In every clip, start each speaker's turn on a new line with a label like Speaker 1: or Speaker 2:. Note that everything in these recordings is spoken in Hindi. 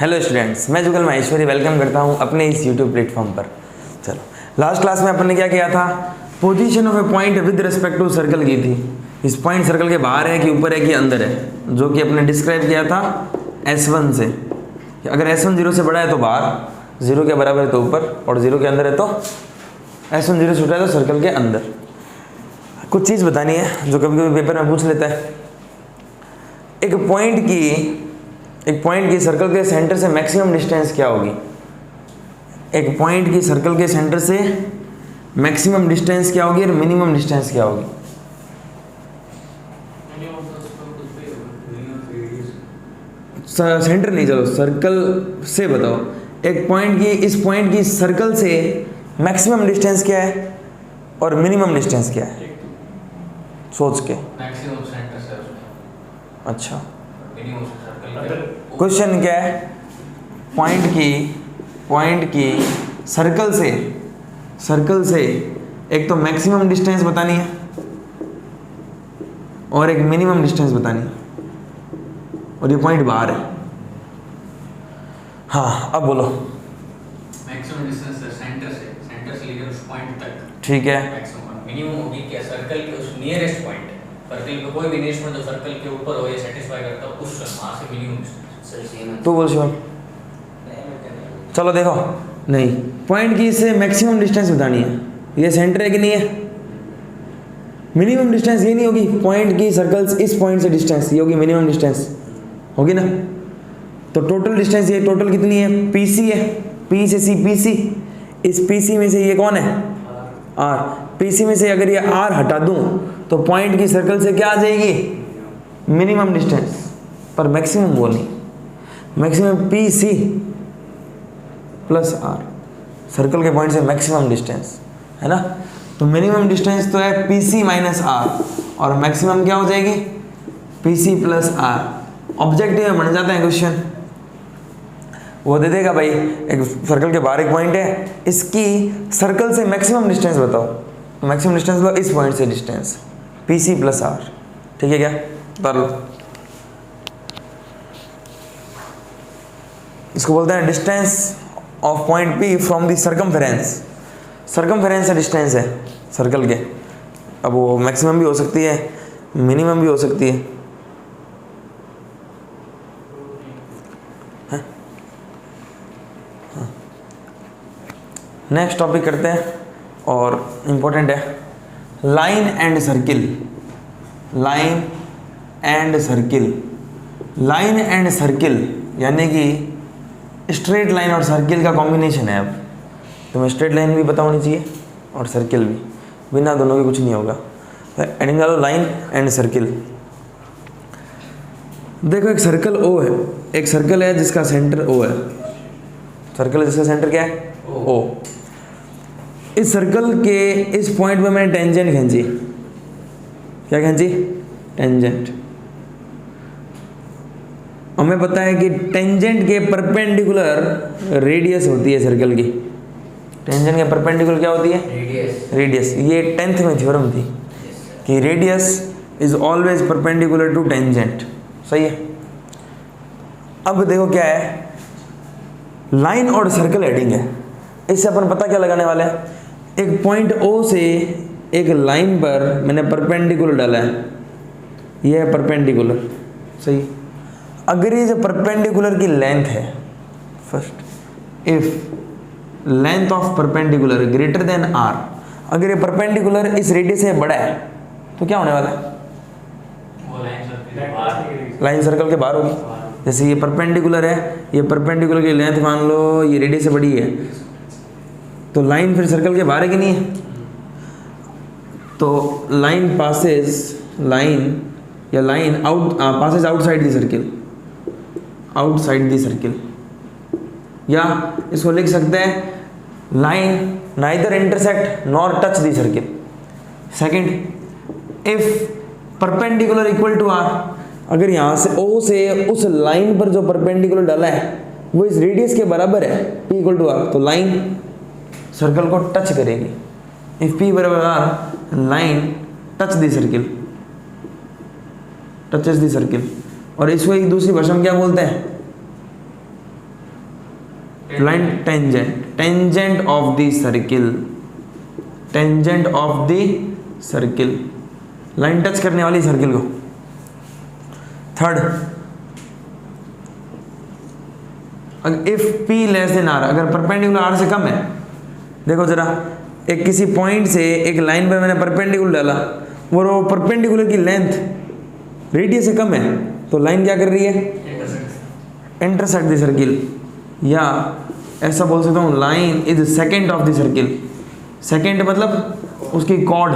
Speaker 1: हेलो स्टूडेंट्स, मैं जुगल माहेश्वरी वेलकम करता हूं अपने इस यूट्यूब प्लेटफॉर्म पर। चलो, लास्ट क्लास में अपन ने क्या किया था, position of a point with respect to circle की थी। इस पॉइंट सर्कल के बाहर है कि ऊपर है कि अंदर है, जो कि अपने डिस्क्राइब किया था S1 से। अगर S1 0 से बड़ा है तो बाहर, 0 के बराबर है तो ऊपर, और 0 के अंदर है तो S1 0 से छोटा है तो सर्कल के अंदर। कुछ चीज़ बतानी है जो कभी कभी पेपर में पूछ लेता है। एक पॉइंट की सर्कल के सेंटर से मैक्सिमम डिस्टेंस क्या होगी? एक पॉइंट की सर्कल के सेंटर से मैक्सिमम डिस्टेंस क्या होगी और मिनिमम डिस्टेंस क्या होगी? सेंटर नहीं, चलो सर्कल से बताओ। एक पॉइंट की, इस पॉइंट की सर्कल से मैक्सिमम डिस्टेंस क्या है और मिनिमम डिस्टेंस क्या है? सोच के।
Speaker 2: मैक्सिमम सेंटर से।
Speaker 1: अच्छा,
Speaker 2: मिनिमम सर्कल।
Speaker 1: क्वेश्चन क्या है? पॉइंट की सर्कल से एक तो मैक्सिमम डिस्टेंस बतानी है और एक मिनिमम डिस्टेंस बतानी है, और ये पॉइंट बाहर है। हाँ, अब बोलो।
Speaker 2: मैक्सिमम डिस्टेंस सेंटर से लेकर उस पॉइंट तक।
Speaker 1: ठीक है,
Speaker 2: मैक्सिमम। मिनिमम होगी क्या? सर्कल के उस नियरेस्ट पॉइंट, सर्कल के कोई भी नियरेस्ट पॉइंट जो सर्कल के ऊपर हो या सेटिस्फाई करता हो, उस वहां से मिनिमम डिस्टेंस।
Speaker 1: तो बोल शिवम। चलो देखो, नहीं, पॉइंट की इससे मैक्सिमम डिस्टेंस बतानी है। ये सेंटर है कि नहीं है? मिनिमम डिस्टेंस ये नहीं होगी? पॉइंट की सर्कल इस पॉइंट से डिस्टेंस ये होगी मिनिमम डिस्टेंस, होगी ना? तो टोटल डिस्टेंस ये टोटल कितनी है? PC है, P से C PC। इस PC में से ये कौन है? R। PC में से अगर ये R हटा दूं तो पॉइंट की सर्कल से क्या आ जाएगी? मिनिमम डिस्टेंस, पर मैक्सिमम वो नहीं। Maximum PC plus R, circle के पॉइंट से मैक्सिमम डिस्टेंस है ना। तो मिनिमम डिस्टेंस तो है PC माइनस R, और मैक्सिमम क्या हो जाएगी? PC plus R। ऑब्जेक्टिव में बन जाता है क्वेश्चन, वो दे देगा भाई, एक सर्कल के बाहर एक पॉइंट है, इसकी सर्कल से मैक्सिमम डिस्टेंस बताओ। मैक्सिमम डिस्टेंस बताओ इस पॉइंट से डिस्टेंस, PC प्लस R। ठीक है क्या? कर लो। इसको बोलते हैं distance of point P from the circumference. Circumference से डिस्टेंस है सर्कल के। अब वो मैक्सिमम भी हो सकती है, मिनिमम भी हो सकती है। नेक्स्ट टॉपिक करते हैं, और इम्पोर्टेंट है, line and circle. Line and circle. Line and circle यानी कि स्ट्रेट लाइन और सर्किल का कॉम्बिनेशन है। अब तुम्हें स्ट्रेट लाइन भी पता होनी चाहिए और सर्किल भी, बिना दोनों के कुछ नहीं होगा। एडिंग डालो लाइन एंड सर्किल। देखो, एक सर्कल O है, एक सर्कल है जिसका सेंटर O है। सर्कल है जिसका सेंटर क्या है? O। इस सर्कल के इस पॉइंट पे मैंने टेंजेंट खींची। क्या खींची? टेंजेंट। हमें पता है कि टेंजेंट के परपेंडिकुलर रेडियस होती है सर्कल की। टेंजेंट के परपेंडिकुलर क्या होती है? रेडियस। ये 10th में थ्योरम थी कि radius is always perpendicular to tangent. सही है। अब देखो क्या है, लाइन और सर्कल एडिंग है। इससे अपन पता क्या लगाने वाले हैं, एक पॉइंट O से एक लाइन पर मैंने परपेंडिकुलर डाला है, यह है परपेंडिकुलर। सही। अगर ये जो परपेंडिकुलर की लेंथ है, first if length of perpendicular greater than R, अगर ये परपेंडिकुलर इस रेडियस से बड़ा है तो क्या होने वाला है?
Speaker 2: वो
Speaker 1: लाइन सर्कल के बाहर होगी। जैसे ये परपेंडिकुलर है, ये परपेंडिकुलर की लेंथ मान लो ये रेडियस से बड़ी है, तो लाइन फिर सर्कल के बाहर है कि नहीं है? तो line passes outside the circle, outside the circle. या इसको लिख सकते हैं, line neither intersect nor touch the circle. Second, if perpendicular equal to R, अगर यहाँ से O से उस लाइन पर जो परपेंडिकुलर डाला है वो इस रेडियस के बराबर है, P इक्वल टू R, तो लाइन सर्कल को टच करेगी। इफ P बराबर R, line touch the circle, touches the circle. और इसको एक दूसरी भाषा में क्या बोलते हैं? Line tangent of the circle, tangent of the circle, line touch करने वाली सर्किल को। Third, if P less than R, अगर परपेंडिकुलर R से कम है, देखो जरा, एक किसी पॉइंट से एक लाइन पे मैंने परपेंडिकुलर डाला और वो परपेंडिकुलर की लेंथ रेडियस से कम है, तो लाइन क्या कर रही है? इंटरसेक्ट द सर्किल, या ऐसा बोल सकता हूँ line is secant of the circle. Second मतलब उसकी कॉर्ड,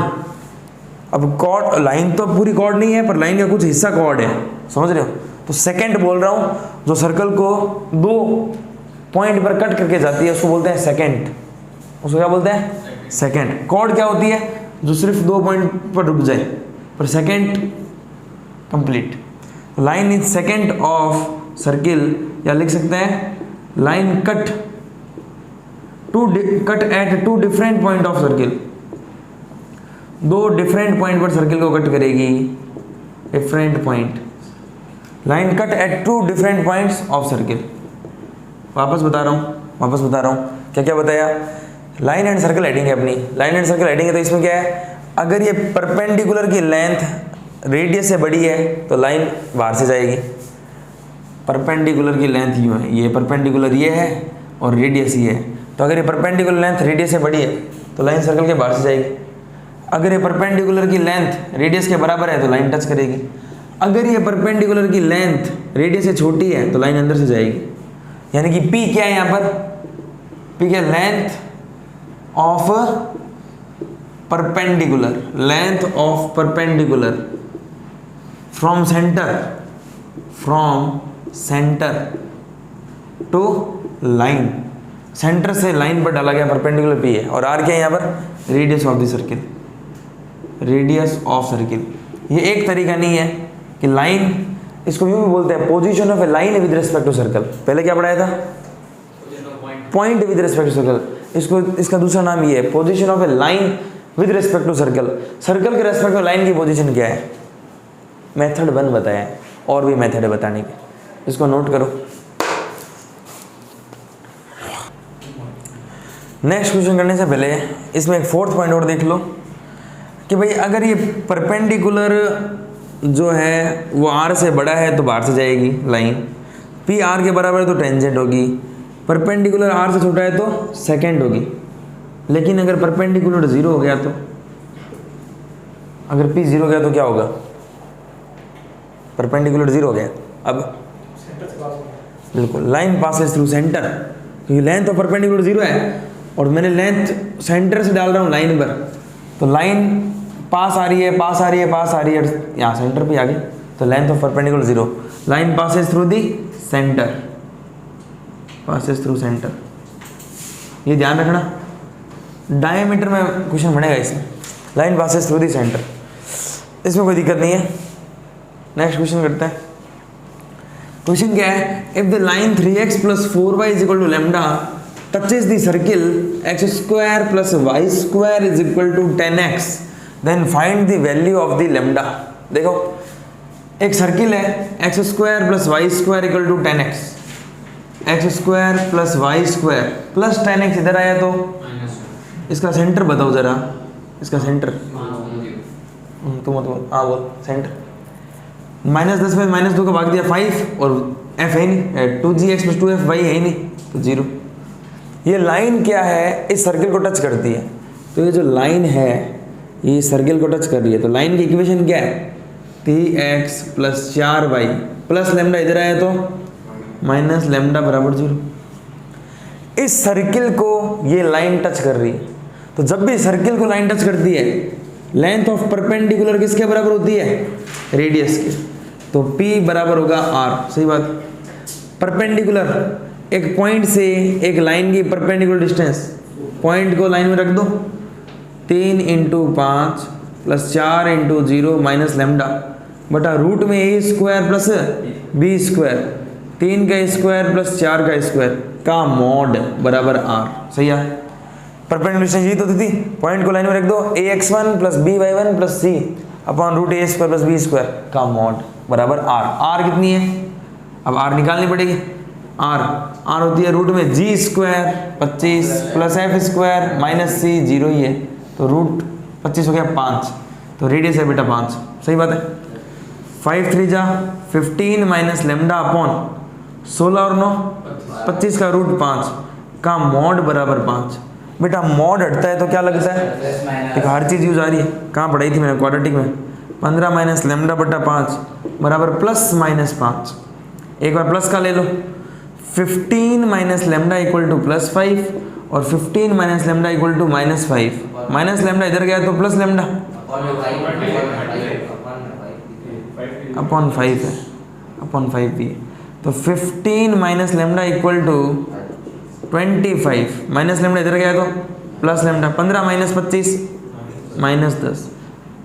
Speaker 1: अब कॉर्ड, लाइन तो पूरी कॉर्ड नहीं है पर लाइन का कुछ हिस्सा कॉर्ड है, समझ रहे हो? तो सेकेंड बोल रहा हूँ, जो सर्कल को दो पॉइंट पर कट करके जाती है उसको बोलते हैं सेकेंड, उसको क्या बोलते हैं? सेकेंड। कॉर्ड क्या होती है? जो सिर्फ दो पॉइंट पर रुक जाए, पर second complete. Line is secant of circle, या लिख सकते हैं line cut at two different point of circle, दो डिफरेंट पॉइंट पर सर्किल को कट करेगी, different point, line cut at two different points of circle. वापस बता रहा हूँ, क्या क्या बताया? लाइन एंड सर्कल हेडिंग है अपनी, लाइन एंड सर्कल हेडिंग है, तो इसमें क्या है? अगर ये परपेंडिकुलर की लेंथ रेडियस से बड़ी है तो लाइन बाहर से जाएगी। परपेंडिकुलर की लेंथ यूँ है, ये परपेंडिकुलर ये है और रेडियस ये है, तो अगर ये परपेंडिकुलर लेंथ रेडियस से बड़ी है तो लाइन सर्कल के बाहर से जाएगी। अगर ये परपेंडिकुलर की लेंथ रेडियस के बराबर है तो लाइन टच करेगी। अगर ये परपेंडिकुलर की लेंथ रेडियस से छोटी है तो लाइन अंदर से जाएगी। यानी कि P क्या है यहाँ पर? P क्या? Length of perpendicular, length of perpendicular from centre to line, centre से लाइन पर डाला गया परपेंडिकुलर P है, और R क्या है यहाँ पर? Radius of the circle, radius of circle. ये एक तरीका नहीं है कि लाइन, इसको यूं भी बोलते हैं position of a line with respect to circle. पहले क्या पढ़ाया था? Point with respect to circle. इसको, इसका दूसरा नाम ये है position of a line with respect to circle. Circle के रेस्पेक्ट में लाइन की पोजीशन क्या है? मेथड 1 बताया है, और भी मेथड है बताने के, इसको नोट करो। नेक्स्ट क्वेश्चन करने से पहले इसमें एक फोर्थ पॉइंट और देख लो कि भाई अगर ये परपेंडिकुलर जो है वो R से बड़ा है तो बाहर से जाएगी लाइन, P R के बराबर है तो टेंजेंट होगी, परपेंडिकुलर R से छोटा है तो सेकेंड होगी। लेकिन अगर परपेंडिकुलर 0 हो गया तो, अगर P 0 हो गया तो क्या होगा? परपेंडिकुलर 0 हो गया, अब बिल्कुल लाइन पासेस थ्रू सेंटर, क्योंकि लेंथ ऑफ परपेंडिकुलर 0 है और मैंने लेंथ सेंटर से डाल रहा हूँ लाइन पर, तो लाइन पास आ रही है, पास आ रही है, पास आ रही है, यहाँ सेंटर पे आ गई, तो length of perpendicular 0, line passes through the centre, passes through centre, ये ध्यान रखना। डायमीटर में क्वेश्चन बनेगा इसमें, line passes through the centre, इसमें कोई दिक्कत नहीं है। नेक्स्ट क्वेश्चन करते हैं। क्वेश्चन क्या है? If the line 3x + 4y = lambda touches the circle x² + y² = 10x, then find the value of the lambda। देखो एक सर्किल है x² + y² = 10x, x² + y² + 10x, इधर आया तो इसका सेंटर बताओ जरा, इसका सेंटर तुम हाँ बोल सेंटर। -10 में -2 का भाग दिया 5, और f है नहीं, 2gx + 2fy है ही नहीं, तो 0। ये लाइन क्या है? इस सर्किल को टच करती है, तो ये जो लाइन है ये सर्किल को टच कर रही है, तो लाइन की इक्वेशन क्या है? 3x + 4y + लैम्डा, इधर आया तो -λ = 0। इस सर्किल को ये लाइन टच कर रही है, तो जब भी सर्किल को लाइन टच करती है, लेंथ ऑफ परपेंडिकुलर किसके बराबर होती है? रेडियस के, तो P बराबर होगा R। सही बात। परपेंडिकुलर, एक पॉइंट से एक लाइन की परपेंडिकुलर डिस्टेंस, पॉइंट को लाइन में रख दो, 3 × 5 + 4 × 0 - लैम्डा बटा रूट में a² + b², 3 का स्क्वायर + 4 का स्क्वायर का मॉड बराबर R। सही है। परपेंडिकुलर डिस्टेंस यही तो थी, पॉइंट को लाइन में रख दो, ax1 + by1 + c upon root a² + b² का मॉड बराबर R। R कितनी है? अब R निकालनी पड़ेगी, आर होती है रूट में G square 25 plus F square minus C, zero ही है तो रूट 25 हो गया 5, तो रेडियस है बेटा 5, सही बात है। 5 3 जा 15 माइनस लेमडा अपॉन 16 और 9 25 का रूट 5 का मॉड बराबर 5। बेटा मॉड हटता है तो क्या लगता है, देखो हर चीज़ यूज आ रही है, कहाँ पढ़ाई थी मैंने क्वाड्रेटिक में, 15 माइनस लेमडा बटा 5 बराबर प्लस माइनस 5, एक बार प्लस का ले लो, 15 minus lambda equal to plus 5 और 15 minus lambda equal to minus 5, minus lambda इधर गया तो प्लस लेमडा अपॉन 5 है, अपॉन 5 भी है, तो 15 minus lambda equal to 25, minus lambda इधर गया तो plus lambda, 15 minus 25 minus 10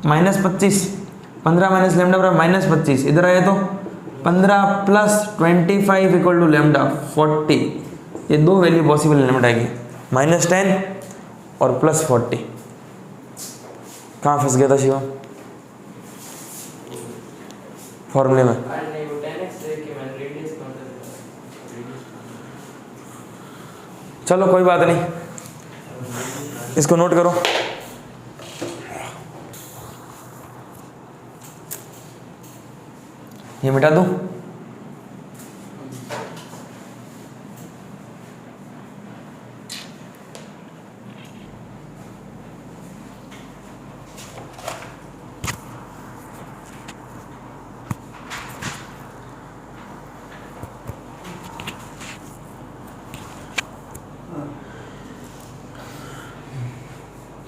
Speaker 1: minus 25, 15 minus lambda बराबर माइनस 25, इधर आया तो 15 प्लस 25 इक्वल टू लेमडा 40, ये दो वैल्यू पॉसिबल है लेमडा की, -10 और +40। कहाँ फंस गया था शिवा फॉर्मूले में? चलो कोई बात नहीं, इसको नोट करो। ये मिटा दूं?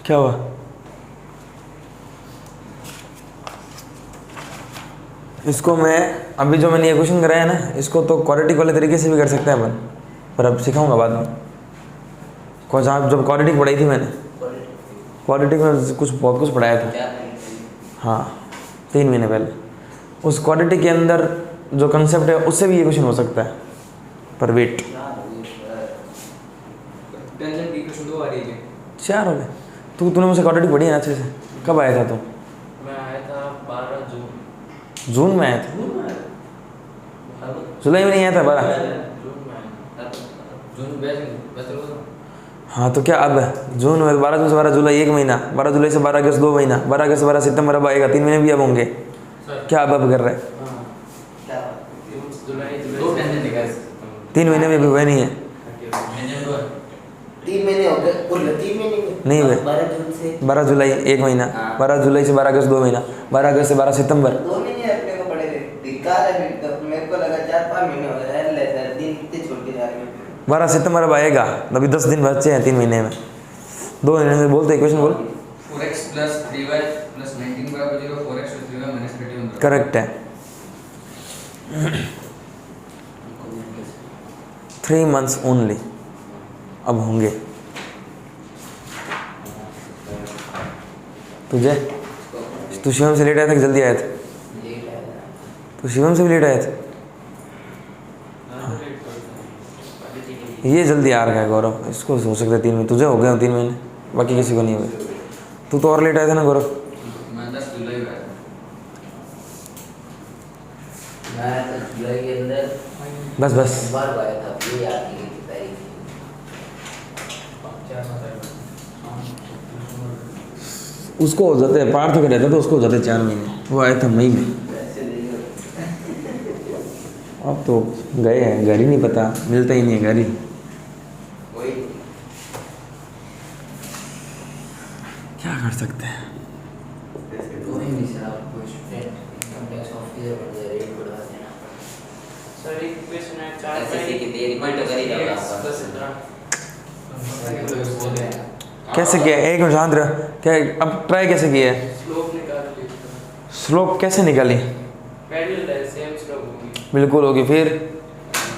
Speaker 1: क्या हुआ? इसको मैं अभी जो मैंने ये क्वेश्चन कराया ना, इसको तो क्वाड्रेटिक वाले तरीके से भी कर सकते हैं अपन, पर अब सिखाऊंगा बाद में। जहाँ जब क्वाड्रेटिक पढ़ाई थी मैंने, क्वाड्रेटिक में बहुत कुछ पढ़ाया था, हाँ 3 महीने पहले। उस क्वाड्रेटिक के अंदर जो कंसेप्ट है उससे भी ये क्वेश्चन हो सकता है, पर वेट 4 हो गए। तूने मुझसे क्वाड्रेटिक पढ़ी है ना अच्छे से? कब आया था तू?
Speaker 2: मैं आया था 12 जून।
Speaker 1: जून में आया था? जुलाई में नहीं आया था? 12 हाँ तो क्या अब जून में 12 जून से 12 जुलाई 1 महीना, 12 जुलाई से 12 अगस्त 2 महीना, 12 अगस्त से 12 सितंबर अब आएगा, 3 महीने भी अब होंगे। क्या अब कर रहे हैं? 3 महीने में भी हुए नहीं है,
Speaker 3: 3 महीने हो गए, 3 महीने
Speaker 1: नहीं हुए। 12 जुलाई 1 महीना, 12 जुलाई से 12 अगस्त 2 महीना, 12 अगस्त से 12 सितंबर
Speaker 3: 2 महीने अपने को पड़े थे। धिक्कार है, तो मेरे को लगा 4-5 महीने हो गए, ले सर दिन कितने छोड़ के जा रहे हैं।
Speaker 1: 12 सितंबर अब आएगा, अभी 10 दिन बचे हैं 3 महीने में। 2 महीने में बोलते क्वेश्चन बोल।
Speaker 2: 4x + 3y + 19 = 0, 4x + 3y - 31।
Speaker 1: Correct है। 3 मंथ्स ओनली अब होंगे। तुझे तू शिवम से लेट आया था कि जल्दी आया था? तू शिवम से भी लेट आया था? ये जल्दी आ रहा है गौरव, इसको हो सकता है 3 महीने, तुझे हो गए 3 महीने, बाकी किसी को नहीं हुए। तू तो और लेट आया था ना गौरव?
Speaker 2: मैं 10 जुलाई में आया था।
Speaker 3: मैं तो जुलाई के अंदर
Speaker 1: बस
Speaker 3: बार आया था, ये आती है तारीख।
Speaker 1: उसको हो जाते हैं, पार्थ का रहता तो उसको हो जाते 4 महीने, वो आया था मई में। अब तो गए हैं, घर ही नहीं पता, मिलता ही नहीं है घर ही। क्या कर सकते हैं?
Speaker 3: कोई नहीं सर, आपको स्टूडेंट इनकम टैक्स ऑफिसर बन जाए, रेट बढ़वा देना।
Speaker 4: सर एक क्वेश्चन है 4
Speaker 3: ऐसे की तैयारी पॉइंट कर ही जाओगे
Speaker 1: कैसे किया? एक मिनट शांत रहो। क्या अब ट्राई कैसे किया है?
Speaker 4: स्लोप निकाल ली।
Speaker 1: स्लोप कैसे निकाली?
Speaker 4: पैरेलल है, सेम स्लोप होगी।
Speaker 1: बिल्कुल होगी। फिर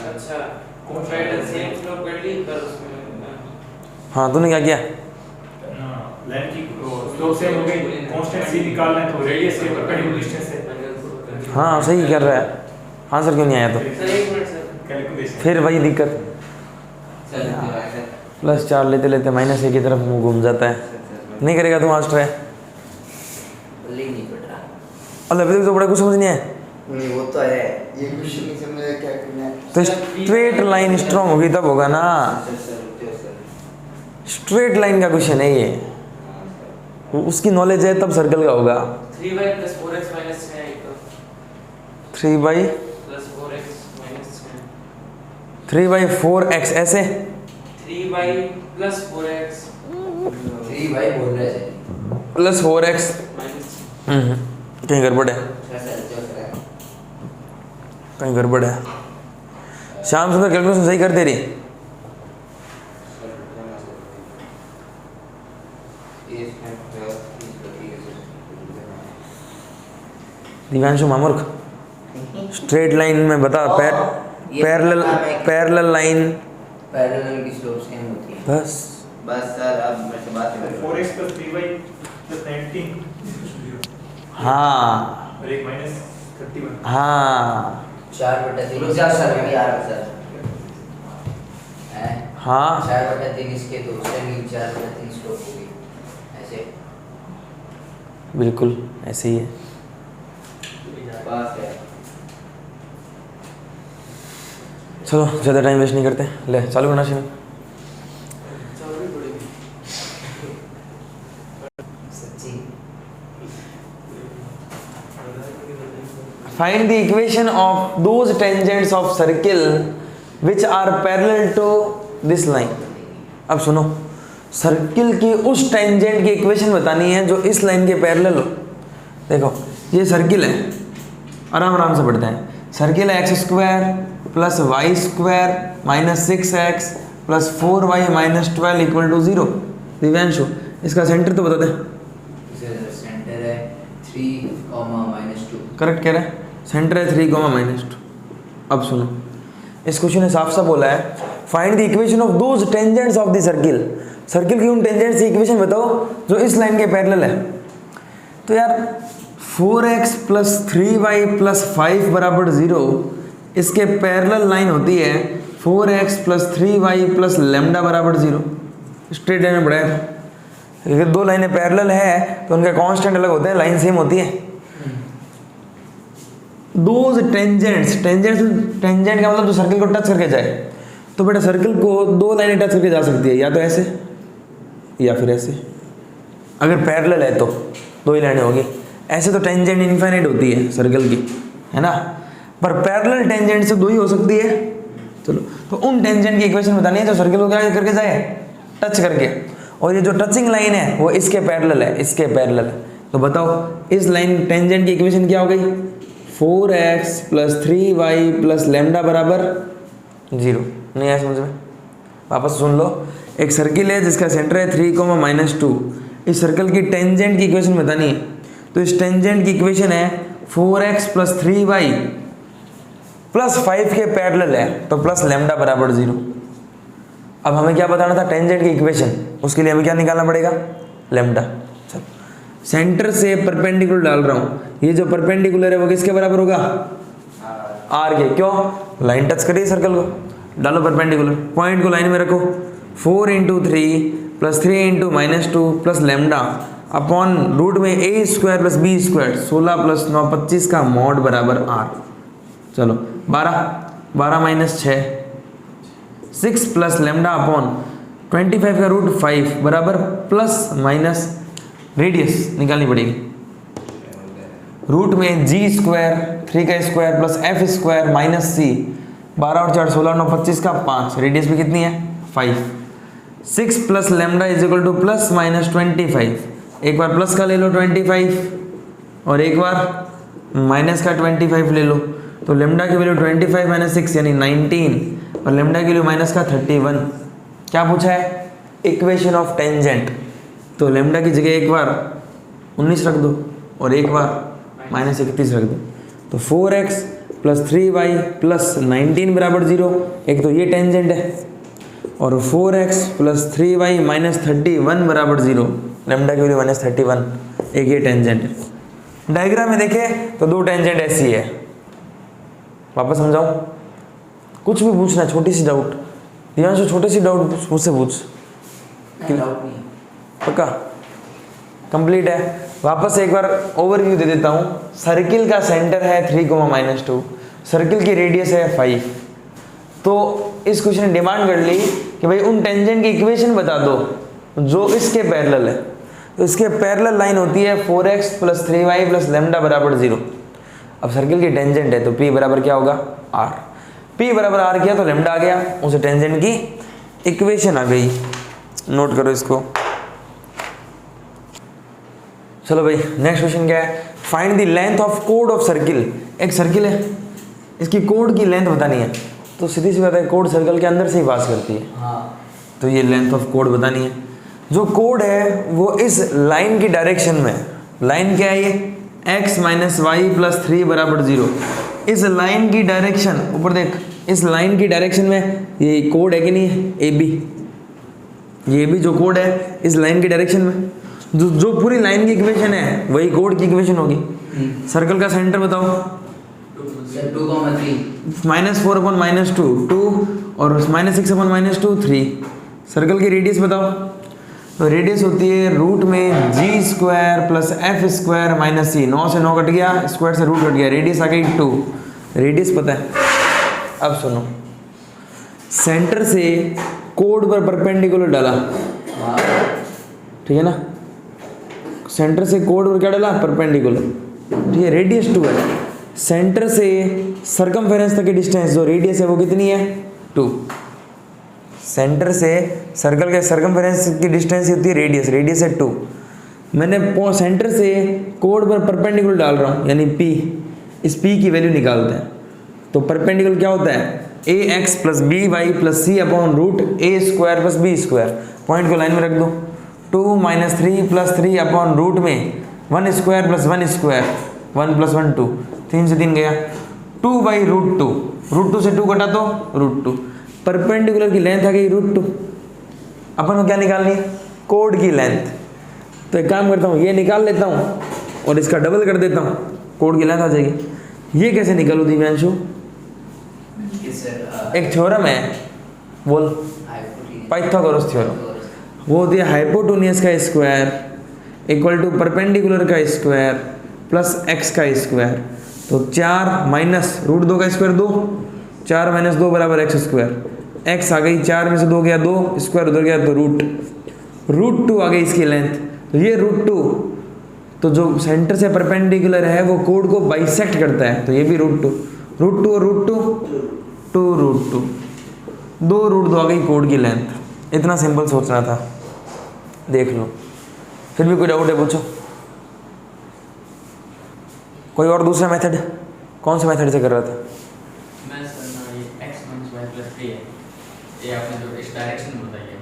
Speaker 4: अच्छा पैरेलल सेम स्लोप कर ली, पर उसमें
Speaker 1: हाँ तूने क्या किया?
Speaker 5: लाइन की स्लोप सेम हो गई, कांस्टेंट सी निकालना है तो रेडियस से परपेंडिकुलर डिस्टेंस से।
Speaker 1: हाँ सही कर रहा है, आंसर क्यों नहीं आया तो?
Speaker 4: सर एक मिनट सर,
Speaker 5: कैलकुलेशन
Speaker 1: फिर वही दिक्कत, +4 लेते लेते -1 की तरफ मुंह घूम जाता है। नहीं करेगा तू आज ट्राई?
Speaker 3: नहीं पड़ रहा।
Speaker 1: अल्लाह अभी तक तो बड़ा कुछ समझ नहीं है।
Speaker 3: नहीं वो तो है, ये क्वेश्चन नहीं समझ क्या करना है।
Speaker 1: तो स्ट्रेट लाइन स्ट्रांग होगी तब होगा ना, स्ट्रेट लाइन का क्वेश्चन है ये, उसकी नॉलेज है तब सर्कल का होगा।
Speaker 4: 3y + 4x - 6 है तो
Speaker 1: 3y
Speaker 4: + 4x - 6
Speaker 1: 3/4x ऐसे
Speaker 4: 3y + 4x
Speaker 3: 3 भाई बोल रहे थे
Speaker 1: प्लस 4x।
Speaker 4: -
Speaker 1: कहीं गड़बड़ है, कहीं गड़बड़ है। श्याम सुंदर कैलकुलेशन सही कर दे रही। दिव्यांशु मामूर्ख, स्ट्रेट लाइन में बता, पैरेलल लाइन
Speaker 3: पैरेलल की स्लोप सेम होती है।
Speaker 1: बस
Speaker 3: बस सर अब मेरे से बात कर
Speaker 5: 4x + 3y + 19
Speaker 1: हाँ
Speaker 5: और एक -31।
Speaker 1: हाँ
Speaker 3: 4/3 सर भी आ रहा सर है।
Speaker 1: हाँ
Speaker 3: 4/3 इसके तो सेमी 4/3 स्लोप होगी ऐसे।
Speaker 1: बिल्कुल ऐसे ही है।
Speaker 3: बस है।
Speaker 1: चलो ज़्यादा टाइम वेस्ट नहीं करते, ले चालू करना शिव।
Speaker 3: सच्ची
Speaker 1: Find the equation of those tangents of circle which are parallel to this line। अब सुनो, सर्किल की उस टेंजेंट की इक्वेशन बतानी है जो इस लाइन के पैरेलल हो। देखो ये सर्किल है, आराम आराम से पढ़ते हैं। सर्किल है x² + y² - 6x + 4y - 12 = 0। Divyanshu इसका सेंटर तो बता दे।
Speaker 3: सेंटर है 3, -2।
Speaker 1: करेक्ट कह रहे हैं, सेंटर है 3, -2। अब सुनो, इस क्वेश्चन ने साफ साफ बोला है find the equation of those tangents of the circle. Circle की उन टेंजेंट्स की इक्वेशन बताओ जो इस लाइन के पैरेलल है। तो यार 4x + 3y + 5 = 0, इसके पैरेलल लाइन होती है 4x + 3y + λ = 0। स्ट्रेट लाइन में पढ़ाया था। अगर दो लाइनें पैरेलल है तो उनके कांस्टेंट अलग होते हैं, लाइन सेम होती है। दोज टेंजेंट्स, टेंजेंट का मतलब जो सर्किल को टच करके जाए। तो बेटा सर्किल को दो लाइनें टच करके जा सकती है, या तो ऐसे या फिर ऐसे। अगर पैरेलल है तो दो ही लाइनें होगी, ऐसे तो टेंजेंट इनफाइनाइट होती है सर्किल की, है ना। पर पैरेलल टेंजेंट से दो ही हो सकती है। चलो तो उन टेंजेंट की इक्वेशन बतानी है जो सर्किल को क्या करके जाए, टच करके। और ये जो टचिंग लाइन है वो इसके पैरेलल है, इसके पैरेलल है। तो बताओ इस लाइन टेंजेंट की इक्वेशन क्या हो गई, 4x + 3y + λ = 0। नहीं आया समझ में? वापस सुन लो, एक सर्किल है जिसका सेंटर है 3, -2। इस सर्कल की टेंजेंट की इक्वेशन बतानी है। तो इस टेंजेंट की इक्वेशन है 4x + 3y + 5 के पैरेलल है, तो + λ = 0। अब हमें क्या बताना था, टेंजेंट की इक्वेशन। उसके लिए हमें क्या निकालना पड़ेगा, लैम्डा। चलो सेंटर से परपेंडिकुलर डाल रहा हूँ, ये जो परपेंडिकुलर है वो किसके बराबर होगा, आर के। क्यों, लाइन टच करिए सर्कल को, डालो परपेंडिकुलर, पॉइंट को लाइन में रखो। 4 × 3 + 3 × -2 + λ अपॉन रूट में a² + b², 16 + 9 25 का मॉड बराबर r। चलो 12 - 6 6 + λ अपॉन 25 का रूट 5 बराबर ± रेडियस निकालनी पड़ेगी। रूट में g² 3 का स्क्वायर + f² -c 12 और 4 16 9 25 का 5, रेडियस भी कितनी है 5। 6 + λ = ±25। एक बार प्लस का ले लो 25 और एक बार माइनस का 25 ले लो, तो लेमडा की वैल्यू 25 - 6 यानी 19 और लेमडा की वैल्यू माइनस का 31। क्या पूछा है, इक्वेशन ऑफ टेंजेंट। तो लेमडा की जगह एक बार 19 रख दो और एक बार -31 रख दो। तो 4x + 3y + 19 = 0। एक तो ये टेंजेंट है और 4x + 3y - 31 = 0। लेमडा की वैल्यू -31, एक ये टेंजेंट है। डायग्राम में देखें तो दो टेंजेंट ऐसी है। वापस समझाऊं, कुछ भी पूछना, छोटी सी डाउट, ध्यान से छोटी सी डाउट मुझसे पूछ,
Speaker 3: डाउट नहीं
Speaker 1: पक्का कंप्लीट है। वापस एक बार ओवरव्यू दे देता हूँ। सर्किल का सेंटर है 3, -2, सर्किल की रेडियस है 5। तो इस क्वेश्चन ने डिमांड कर ली कि भाई उन टेंजेंट की इक्वेशन बता दो जो इसके पैरेलल है। तो इसके पैरेलल लाइन होती है 4x + 3y + लैम्डा = 0। अब सर्किल की टेंजेंट है तो P बराबर क्या होगा, R। P बराबर R किया तो लैम्डा आ गया, उसे टेंजेंट की इक्वेशन आ गई। नोट करो इसको। चलो भाई नेक्स्ट क्वेश्चन क्या है, find the length of code of circle. एक सर्किल है, इसकी कोड की लेंथ बतानी है। तो सीधी सी बात है, कोड सर्कल के अंदर से ही पास करती है।
Speaker 3: हाँ
Speaker 1: तो ये लेंथ ऑफ कोड बतानी है। जो कोड है वो इस लाइन की डायरेक्शन में, लाइन क्या है ये, x - y + 3 = 0। इस लाइन की डायरेक्शन, ऊपर देख, इस लाइन की डायरेक्शन में ये कोड है कि नहीं है, AB। ये भी जो कोड है इस लाइन की डायरेक्शन में, जो पूरी लाइन की इक्वेशन है वही कोड की इक्वेशन होगी। सर्कल का सेंटर बताओ,
Speaker 3: 2,3
Speaker 1: -4/-2 2 और -6/-2 3। सर्कल की रेडियस बताओ। तो रेडियस होती है रूट में g² + f² - c। 9 से 9 कट गया, स्क्वायर से रूट कट गया, रेडियस आ गई 2। रेडियस पता है। अब सुनो, सेंटर से कोड पर परपेंडिकुलर डाला, ठीक है ना, सेंटर से कोड पर क्या डाला, परपेंडिकुलर, ठीक है। रेडियस 2 है। सेंटर से सर्कमफेरेंस तक की डिस्टेंस जो रेडियस है वो कितनी है, 2। सेंटर से सर्कल के सर्कमफेरेंस की डिस्टेंस होती है रेडियस, रेडियस है 2। मैंने सेंटर से कोड पर परपेंडिकुलर डाल रहा हूँ, यानी P। इस P की वैल्यू निकालते हैं। तो परपेंडिकुलर क्या होता है, ax + by + c / √a² + b²। Point को लाइन में रख दो। 2 - 3 + 3 √ में 1² + 1², 1 + 1 2, 3 से 3 गया, 2/√2। √2 से 2 घटा तो √2। परपेंडिकुलर की लेंथ आ गई √2। अपन को क्या निकालनी है, कोड की लेंथ। तो एक काम करता हूँ, ये निकाल लेता हूँ और इसका डबल कर देता हूँ, कोड की लेंथ आ जाएगी। ये कैसे निकालूँ दिव्यांशु? एक थ्योरम है, बोल, पाइथागोरस थ्योरम। वो होती है हाइपोटेन्यूज का स्क्वायर = परपेंडिकुलर का स्क्वायर प्लस x का स्क्वायर। तो 4 माइनस √2 का स्क्वायर 2, 4 - 2 = x²। x आ गई, 4 में से 2 गया 2, स्क्वायर उधर गया तो √2 आ गई इसकी लेंथ। तो ये √2, तो जो सेंटर से परपेंडिकुलर है वो कोड को बाइसेक्ट करता है, तो ये भी √2 और √2 2√2, 2 आ गई कोड की लेंथ। इतना सिंपल सोचना था, देख लो। फिर भी कोई डाउट है पूछो। कोई और दूसरा मेथड, कौन से मेथड से कर रहा था?
Speaker 2: मैं सर ना ये x - y + 3 है, ये आपने जो इस डायरेक्शन में बताई है,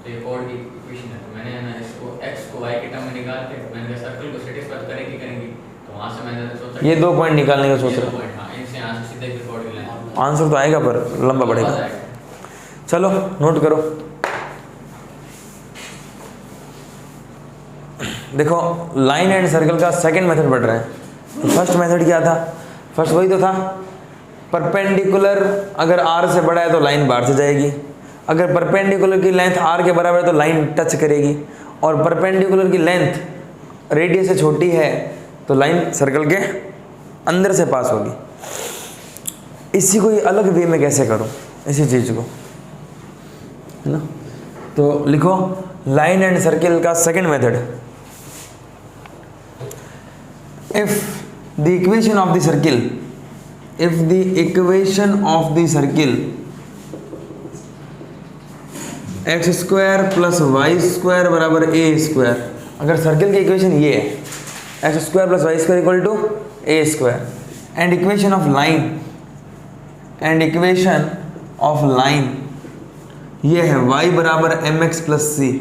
Speaker 2: तो ये कोड की इक्वेशन है। तो मैंने ना इसको x को y के टर्म में निकाल के मैंने सर्कल को सेटिस्फाई करेगी, तो वहाँ से मैंने सोचा
Speaker 1: ये 2 पॉइंट निकालने का सोच रहा हूँ।
Speaker 2: हाँ, इनसे यहाँ से सीधे फिर कोड की लेंथ
Speaker 1: आंसर तो आएगा पर लंबा पड़ेगा। चलो नोट करो। देखो लाइन एंड सर्कल का सेकंड मेथड पढ़ रहे हैं। तो फर्स्ट मेथड क्या था? फर्स्ट वही तो था, परपेंडिकुलर अगर r से बड़ा है तो लाइन बाहर से जाएगी, अगर परपेंडिकुलर की लेंथ r के बराबर है तो लाइन टच करेगी, और परपेंडिकुलर की लेंथ रेडियस से छोटी है तो लाइन सर्कल के अंदर से पास होगी। इसी को ये अलग वे में कैसे करूं, इसी चीज़ को, है ना। तो लिखो लाइन एंड सर्किल का second method. If the equation of the circle, if the equation of the circle x² + y² = a², अगर सर्किल की इक्वेशन ये है x² + y² = a², and equation of line ये है y = mx + c,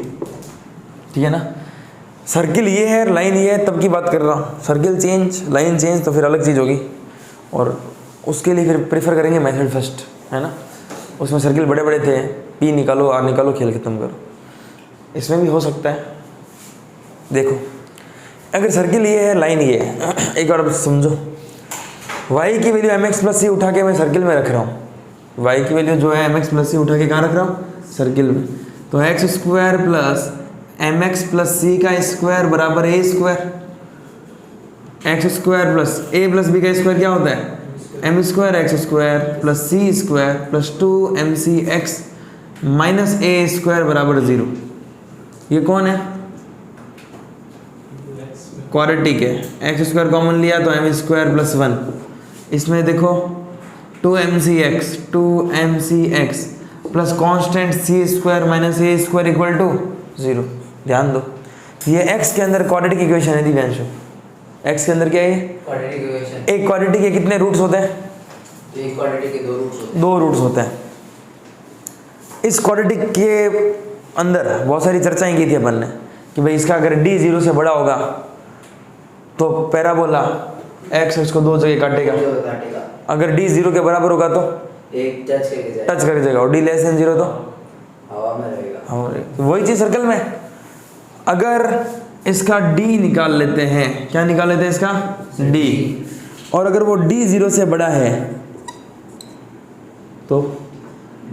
Speaker 1: ठीक है ना। सर्किल ये है, लाइन ये है, तब की बात कर रहा हूँ। सर्किल चेंज, लाइन चेंज तो फिर अलग चीज़ होगी, और उसके लिए फिर प्रेफर करेंगे मेथड फर्स्ट, है ना। उसमें सर्किल बड़े बड़े थे, P निकालो R निकालो, खेल खत्म करो। इसमें भी हो सकता है। देखो अगर सर्किल ये है, लाइन ये है, एक बार समझो, y की वैल्यू mx + c उठा के मैं सर्किल में रख रहा हूँ। y की वैल्यू जो है mx + c उठा के कहाँ रख रहा हूँ? सर्किल में। तो x² + एम एक्स प्लस सी का स्क्वायर बराबर A square, X square plus A plus B का स्क्वायर क्या होता है M square X square plus C square plus 2mc(x) minus A square बराबर 0। ये कौन है? क्वाड्रेटिक है। एक्स स्क्वायर कॉमन लिया तो एम स्क्वायर प्लस 1, इसमें देखो 2mc(x) plus constant C square minus A square equal to 0। ध्यान दो, ये x के अंदर क्वाड्रेटिक इक्वेशन है दिव्यांशु। x के अंदर क्या है ये?
Speaker 3: Quadratic equation.
Speaker 1: एक क्वाड्रेटिक के कितने रूट्स होते हैं?
Speaker 3: एक क्वाड्रेटिक के 2 रूट्स होते हैं।
Speaker 1: 2 रूट्स होते हैं। इस क्वाड्रेटिक के अंदर बहुत सारी चर्चाएं की थी अपन ने कि भाई इसका अगर d 0 से बड़ा होगा तो पैराबोला x इसको 2 जगह काटेगा, अगर d 0 के बराबर होगा तो
Speaker 3: एक टच
Speaker 1: कर जाएगा, और d लेस देन 0 तो
Speaker 3: हवा में रहेगा।
Speaker 1: तो वही चीज सर्कल में। अगर इसका d निकाल लेते हैं, क्या निकाल लेते हैं इसका d, और अगर वो d 0 से बड़ा है तो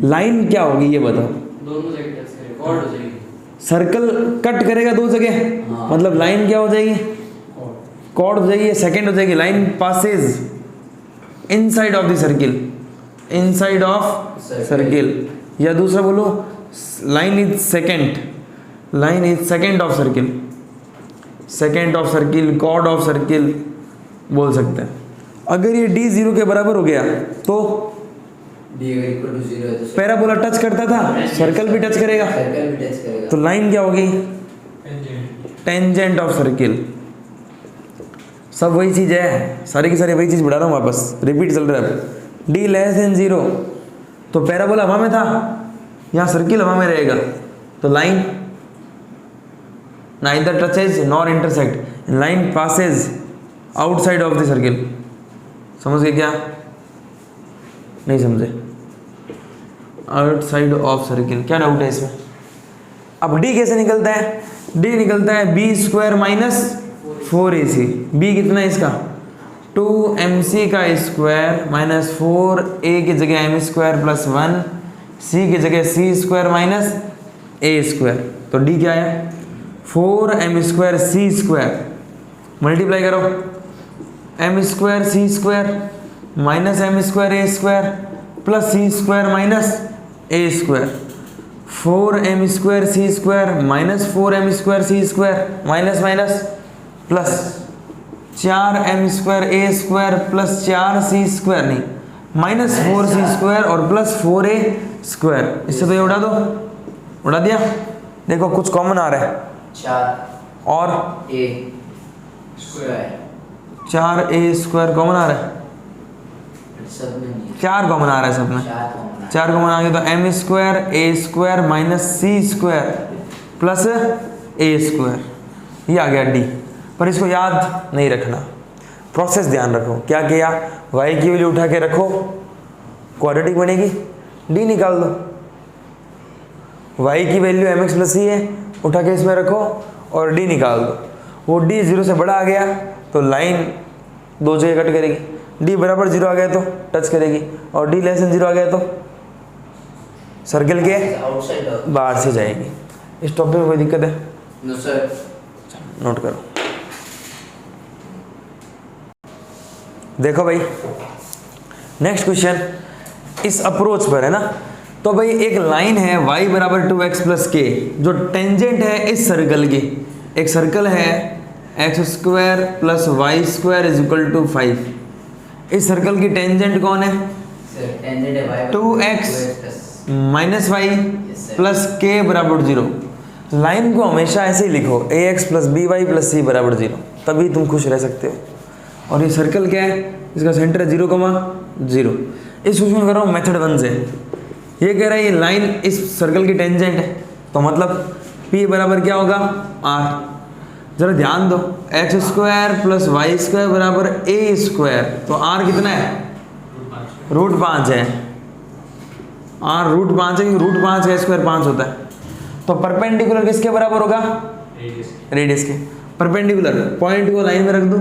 Speaker 1: लाइन क्या होगी ये बताओ?
Speaker 2: दोनों जगह टच करेगा, कॉर्ड हो जाएगी।
Speaker 1: सर्कल कट करेगा 2 जगह,
Speaker 3: हाँ।
Speaker 1: मतलब लाइन क्या हो जाएगी? कॉर्ड हो जाएगी, सेकंड हो जाएगी। Line passes inside of the circle, inside of circle, या दूसरा बोलो line is secant, line is secant of circle, secant of circle, chord of circle बोल सकते हैं। अगर ये d 0 के बराबर हो गया तो
Speaker 3: d इक्वल टू 0 है तो
Speaker 1: पैराबोला टच करता था, सर्कल भी टच करेगा,
Speaker 3: सर्कल भी टच करेगा,
Speaker 1: तो लाइन क्या होगी? Tangent of circle. सब वही चीज है, सारी की सारी वही चीज बढ़ा रहा हूँ वापस, रिपीट चल रहा है। d लेस देन 0 तो पैराबोला हवा में था, यहाँ सर्किल हवा में रहेगा, तो line neither touches nor intersect, line passes outside of the circle। समझ गए क्या? नहीं समझे? आउटसाइड ऑफ सर्किल, क्या डाउट है इसमें? अब d कैसे निकलता है? d निकलता है b square minus 4ac। b कितना है इसका? 2mc का स्क्वायर माइनस 4a की जगह m स्क्वायर प्लस 1, c की जगह c square minus a square. तो d क्या है? 4m square c square, multiply करो m square c square minus m square a square plus c square minus a square. 4m square c square minus 4m square c square minus minus plus 4m square a square plus 4c square, नहीं माइनस 4c स्क्वायर और प्लस 4a स्क्वायर। इससे तो ये उड़ा दो, उड़ा दिया। देखो कुछ कॉमन आ रहा है,
Speaker 3: 4
Speaker 1: और
Speaker 3: a square
Speaker 1: 4a square common आ रहा है,
Speaker 3: सब में नहीं है,
Speaker 1: 4 कॉमन आ रहा है सब में, 4 कॉमन आ गया तो m square a square minus c square plus a square, ये आ गया d। पर इसको याद नहीं रखना, प्रोसेस ध्यान रखो। क्या किया? y की वैल्यू उठा के रखो, क्वाड्रेटिक बनेगी, d निकाल दो। y की वैल्यू mx प्लस c है, उठा के इसमें रखो और d निकाल दो। वो d 0 से बड़ा आ गया तो लाइन 2 जगह कट करेगी, d बराबर 0 आ गया तो टच करेगी, और d लेस देन 0 आ गया तो सर्किल के
Speaker 3: आउटसाइड ऑफ।
Speaker 1: बाहर से जाएगी। इस टॉपिक में कोई दिक्कत है?
Speaker 3: No sir.
Speaker 1: नोट करो। देखो भाई नेक्स्ट क्वेश्चन इस अप्रोच पर है ना। तो भाई एक लाइन है y बराबर 2x प्लस के जो टेंजेंट है इस सर्कल की। एक सर्कल है X square plus Y square is equal to 5। इस सर्कल की टेंजेंट कौन है?
Speaker 3: टेंजेंट है y
Speaker 1: 2x minus Y plus के बराबर 0। लाइन को हमेशा ऐसे ही लिखो ax plus B Y plus C बराबर 0, तभी तुम खुश रह सकते हो। और ये सर्कल क्या है? इसका सेंटर है 0, 0। इस क्वेश्चन कर रहा हूँ मेथड 1 से। ये कह रहा है ये लाइन इस सर्कल की टेंजेंट है, तो मतलब p बराबर क्या होगा? r। जरा ध्यान दो, X square plus Y square बराबर a स्क्वायर, तो r कितना है? √5 है। r √5 है, √5 का स्क्वायर 5 होता है। तो परपेंडिकुलर किसके बराबर होगा? रेडियस के। परपेंडिकुलर पॉइंट को लाइन में रख दो,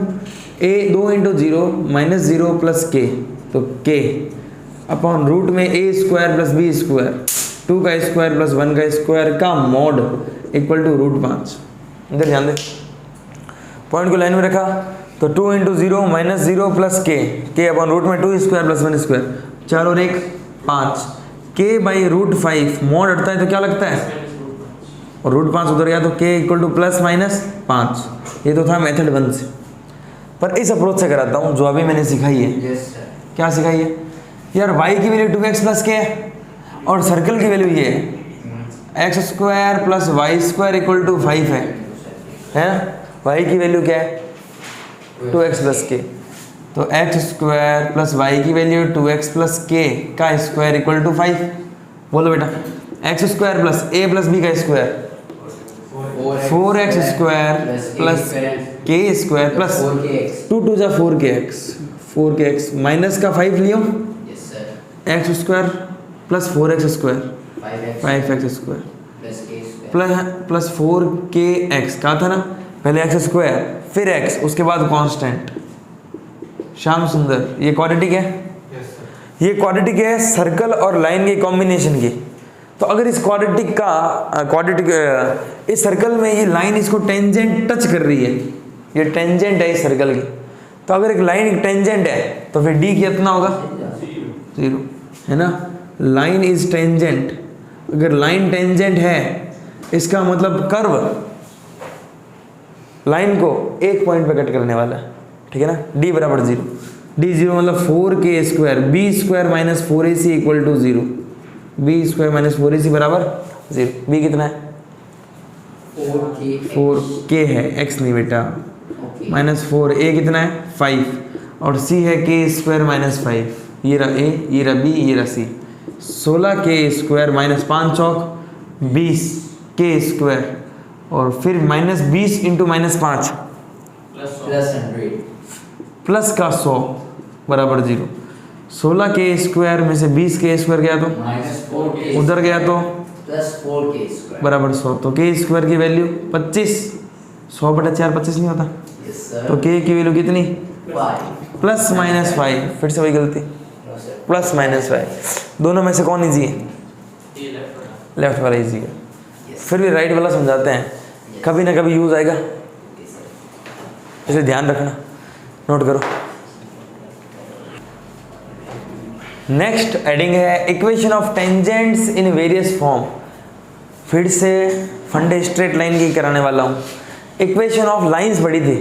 Speaker 1: a 2 × 0 माइनस 0 प्लस के, तो k अपॉन रूट में a square plus B square 2 का स्क्वायर प्लस 1 का स्क्वायर का मॉड इक्वल टू √5। इधर ध्यान दे, पॉइंट को लाइन में रखा तो 2 इंटू 0 माइनस 0 प्लस के अपॉन रूट में 2 स्क्वायर प्लस 1 स्क्वायर, 4 और 1 5, के बाई √5 मॉड हटता है तो क्या लगता है, और √5 उधर गया तो के इक्वल टू प्लस माइनस 5। ये तो था मेथड 1 से, पर इस अप्रोच से कराता हूँ जो अभी मैंने सिखाई है।
Speaker 3: Yes sir.
Speaker 1: क्या सिखाई है यार, y की वैल्यू 2x प्लस के है और सर्कल की वैल्यू ये है x square plus Y square equal to 5 है ना। y की वैल्यू क्या है 2x प्लस के, तो x स्क्वायर प्लस वाई की वैल्यू 2x प्लस के का स्क्वायर इक्वल टू 5। बोलो बेटा, x square plus a plus b का square 4x square plus K square plus 2 2 जा 4kx माइनस का 5 लियो,
Speaker 3: yes sir.
Speaker 1: x square plus 4x square 5x square plus 4kx का था ना, पहले x स्क्वायर फिर x उसके बाद कांस्टेंट। श्याम सुंदर, ये क्वाड्रेटिक है, ये क्वाड्रेटिक है सर्कल और लाइन के कॉम्बिनेशन की। तो अगर इस क्वाड्रेटिक इस सर्कल में ये लाइन इसको टेंजेंट टच कर रही है, ये टेंजेंट है इस सर्कल की, तो अगर एक लाइन एक टेंजेंट है तो फिर d कितना होगा 0 है ना। लाइन इज टेंजेंट, अगर लाइन टेंजेंट है इसका मतलब कर्व लाइन को एक पॉइंट पे कट करने वाला है, ठीक है ना। d बराबर 0, d 0 मतलब 4k square b square minus 4ac equal to 0, b square minus 4ac बराबर 0। b कितना है 4k है, x नहीं बेटा, माइनस 4, a कितना है 5 और c है k स्क्वायर माइनस 5। ये रहा a, ये रहा b, ये रहा c। 16k स्क्वायर माइनस 5 चौक 20k स्क्वायर और फिर माइनस 20 इंटू माइनस 5 प्लस का 100 बराबर 0। 16k स्क्वायर में से 20k स्क्वायर गया तो उधर गया तो बराबर 100, तो k स्क्वायर की वैल्यू 25, 100 बटा 4 25 नहीं होता, तो k की वैल्यू कितनी प्लस माइनस 5। फिर से वही गलती, प्लस माइनस 5। दोनों में से कौन ईजी है, लेफ्ट वाला ईजी है। फिर भी राइट वाला समझाते हैं, कभी ना कभी यूज आएगा, इसलिए ध्यान रखना, नोट करो। नेक्स्ट एडिंग है equation of tangents in various form. फिर से फंडे स्ट्रेट लाइन की कराने वाला हूँ। इक्वेशन ऑफ लाइंस पढ़ी थी,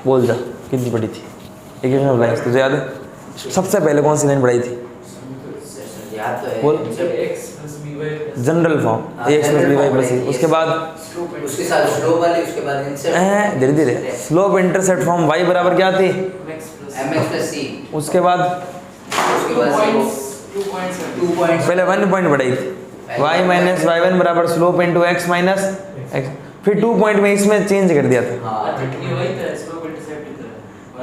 Speaker 1: बोल जा कितनी पढ़ी थी इक्वेशन ऑफ लाइंस, तुझे याद है सबसे पहले कौन सी लाइन पढ़ाई थी, बोल। General form ax plus by plus c, उसके बाद
Speaker 3: उसके साथ स्लोप वाली, उसके बाद इंटरसेप्ट,
Speaker 1: धीरे धीरे स्लोप इंटरसेप्ट फॉर्म y बराबर क्या थी
Speaker 3: mx प्लस c,
Speaker 1: उसके बाद
Speaker 3: 2 पॉइंट्स
Speaker 1: पहले 1 पॉइंट बढ़ाई थी, y माइनस y1 बराबर slope into x minus x, फिर 2 पॉइंट में इसमें चेंज कर दिया था।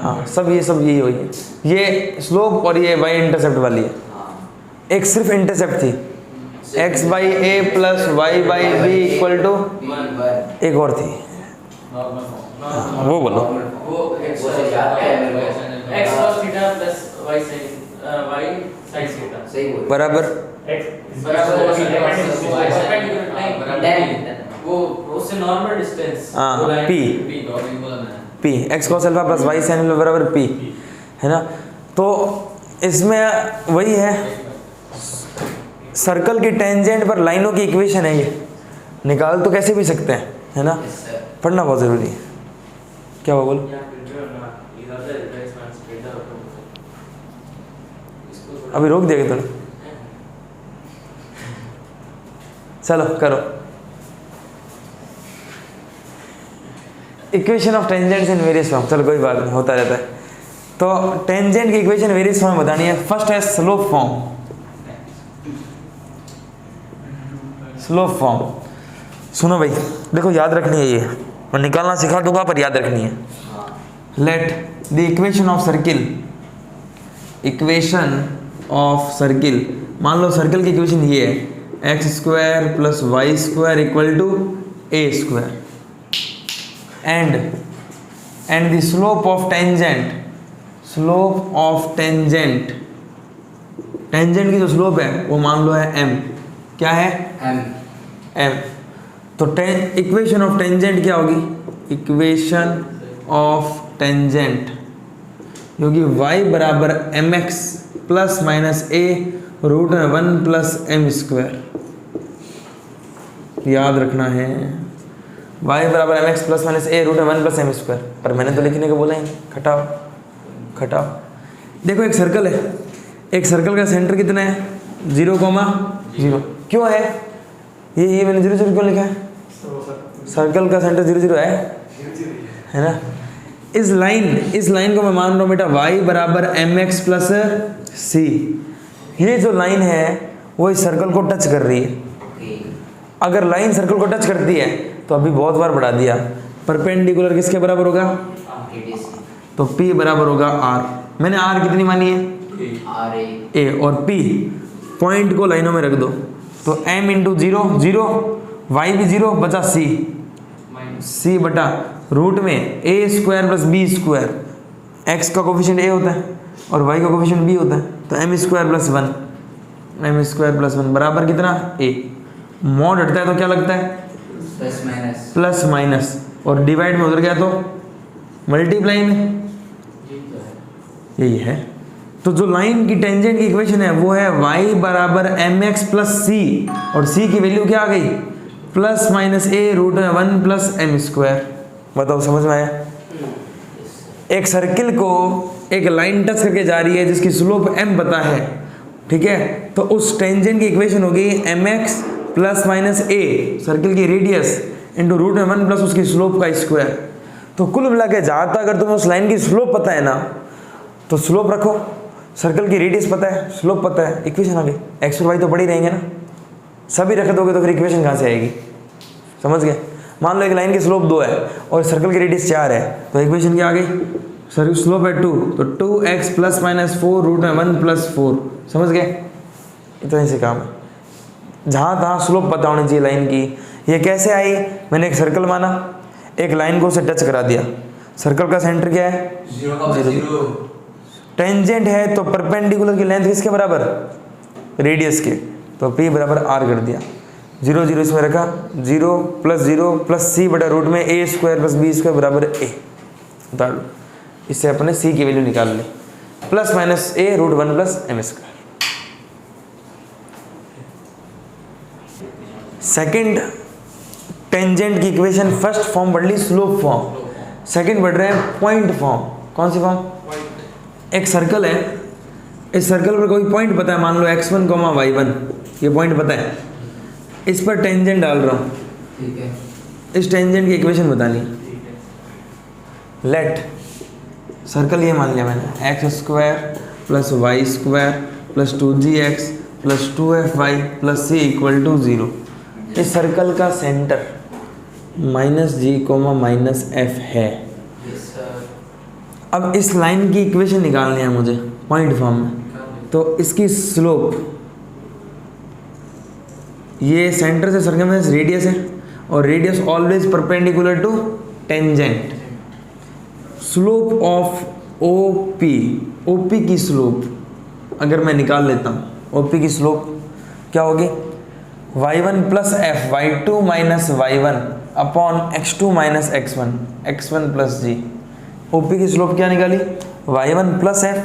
Speaker 1: हाँ सब यही हुई है, ये स्लोप और ये y इंटरसेप्ट वाली है। एक सिर्फ इंटरसेप्ट थी x by A plus Y by B equal to, एक और थी वो बोलो, बराबर हाँ p x cos alpha plus y sin alpha बराबर p है ना। तो इसमें वही है, सर्कल की टेंजेंट पर लाइनों की इक्वेशन है, ये निकाल तो कैसे भी सकते हैं, है ना। पढ़ना बहुत ज़रूरी है। क्या हुआ बोलो, अभी रोक देगा थोड़ा, चलो करो। Equation of tangents in various form, चलो कोई बात नहीं, होता रहता है। तो टेंजेंट की इक्वेशन वेरियस फॉर्म बतानी है। फर्स्ट है स्लोप फॉर्म, स्लोप फॉर्म सुनो भाई, देखो याद रखनी है, ये मैं निकालना सिखा दूंगा पर याद रखनी है। Let the equation of circle, equation of circle, मान लो सर्कल की इक्वेशन ये है X square plus Y square equal to A square and the slope of tangent, slope of tangent, tangent की जो स्लोप है वो मान लो है m, क्या है m। तो इक्वेशन ऑफ टेंजेंट क्या होगी, इक्वेशन ऑफ टेंजेंट क्योंकि y बराबर एम एक्स प्लस माइनस ए रूट में 1 प्लस एम स्क्वायर, याद रखना है y बराबर एम एक्स प्लस माइनस ए रूट में 1 प्लस एम स्क्वायर। पर मैंने तो लिखने को बोला ही नहीं, खटाओ। देखो एक सर्कल है, एक सर्कल का सेंटर कितना है 0,0। क्यों है ये मैंने 0 0 क्यों लिखा है, सर्कल का सेंटर 0 0 है ना। इस लाइन को मैं मान रहा हूँ बेटा y बराबर एम एक्स प्लस सी। ये जो लाइन है वो इस सर्कल को टच कर रही है। अगर लाइन सर्कल को टच करती है तो अभी बहुत बार बढ़ा दिया, परपेंडिकुलर किसके बराबर होगा, तो P बराबर होगा R। मैंने R कितनी मानी है, A, और P पॉइंट को लाइनों में रख दो तो m इंटू 0 0, y भी 0 बचा c बटा रूट में a square plus B square. x का कोफिशिएंट a होता है और y का कोफिशिएंट b होता है, तो m स्क्वायर प्लस 1 बराबर कितना a। मॉड हटता है तो क्या लगता है प्लस माइनस, और डिवाइड में उधर गया तो मल्टीप्लाई में, यही है। तो जो लाइन की टेंजेंट की इक्वेशन है वो है y बराबर एम एक्स प्लस सी, और c की वैल्यू क्या आ गई प्लस माइनस ए रूट में 1 प्लस एम स्क्वायर। बताओ समझ में आया। एक सर्किल को एक लाइन टच करके जा रही है जिसकी स्लोप m पता है, ठीक है, तो उस टेंजेंट की इक्वेशन होगी M X plus minus A circle की रेडियस इंटू रूट में 1 प्लस उसकी स्लोप का स्क्वायर। तो कुल मिला के जहाँ तक अगर तुम्हें उस लाइन की स्लोप पता है ना तो स्लोप रखो, सर्कल की रेडियस पता है, स्लोप पता है, इक्वेशन आ गई। एक्स और वाई तो पढ़ ही रहेंगे ना, सभी रख दोगे तो फिर इक्वेशन कहाँ से आएगी, समझ गए। मान लो एक लाइन की स्लोप 2 है और सर्कल की रेडियस 4 है, तो इक्वेशन क्या आ गई, सर्कल स्लोप है 2, तो 2x प्लस माइनस 4 रूट में 1 प्लस 4। समझ गए, इतना ही से काम है। जहाँ तहाँ स्लोप पता होनी चाहिए लाइन की। ये कैसे आई, मैंने एक सर्कल माना, एक लाइन को उसे टच करा दिया, सर्कल का सेंटर क्या है 0। टेंजेंट है तो परपेंडिकुलर की लेंथ किसके बराबर, रेडियस के, तो P बराबर R कर दिया। 0 0 इसमें रखा, 0 प्लस c बटा रूट में a square plus b square बराबर a। उतार लो, इससे अपने c की वैल्यू निकाल ले, plus minus a root 1 plus m square. Second tangent की इक्वेशन फर्स्ट फॉर्म पढ़ ली स्लोप फॉर्म, सेकंड पढ़ रहे हैं पॉइंट फॉर्म। कौन सी फॉर्म, एक सर्कल है, इस सर्कल पर कोई पॉइंट पता है, मान लो x1, y1, ये पॉइंट पता है, इस पर टेंजेंट डाल रहा हूँ,
Speaker 3: ठीक है,
Speaker 1: इस टेंजेंट की इक्वेशन बतानी। लेट सर्कल ये मान लिया मैंने, X square plus Y square plus 2gx plus 2fy plus c equal to 0। इस सर्कल का सेंटर -g,-f है। अब इस लाइन की इक्वेशन निकालनी है मुझे पॉइंट फॉर्म में, तो इसकी स्लोप, ये सेंटर से सर्कल में रेडियस है और radius always perpendicular to tangent. Slope of OP की स्लोप अगर मैं निकाल लेता हूँ, OP की स्लोप क्या होगी, y1 plus f, y2 minus y1 upon x2 minus x1, x1 plus g। OP की स्लोप क्या निकाली, y1 plus f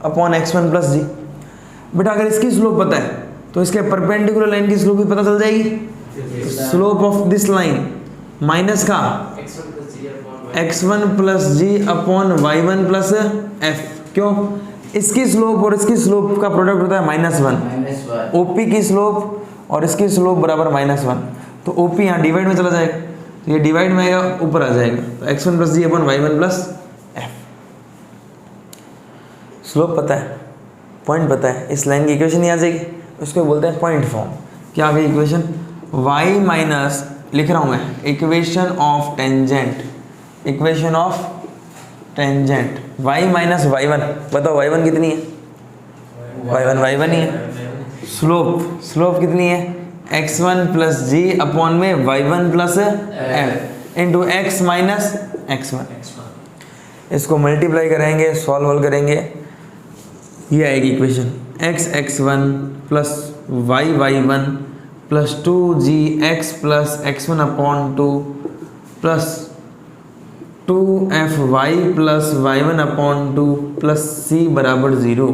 Speaker 1: upon x1 plus g। बेटा अगर इसकी स्लोप पता है तो इसके परपेंडिकुलर लाइन की स्लोप भी पता चल जाएगी। Slope of this line minus का x1 plus g upon y1 plus f। क्यों, इसकी स्लोप और इसकी स्लोप का प्रोडक्ट होता है -1। OP की स्लोप और इसकी स्लोप बराबर -1, तो OP यहाँ डिवाइड में चला जाएगा, तो ये डिवाइड में आएगा, ऊपर आ जाएगा, तो x1 plus G upon y1 plus f। Slope पता है, पॉइंट पता है, इस लाइन की इक्वेशन ही आ जाएगी, उसको बोलते हैं पॉइंट फॉर्म। क्या आ गई इक्वेशन, y माइनस, लिख रहा हूँ मैं, equation of tangent, equation of tangent y minus y1। बताओ y1 कितनी है, y1 ही है। स्लोप कितनी है, x1 प्लस जी अपॉन में y1 plus f into x minus x1। इसको मल्टीप्लाई करेंगे, सॉल्व करेंगे, ये आएगी equation x x1 plus y y1 plus 2gx plus x1 upon 2 plus 2fy plus y1 upon 2 plus c बराबर 0।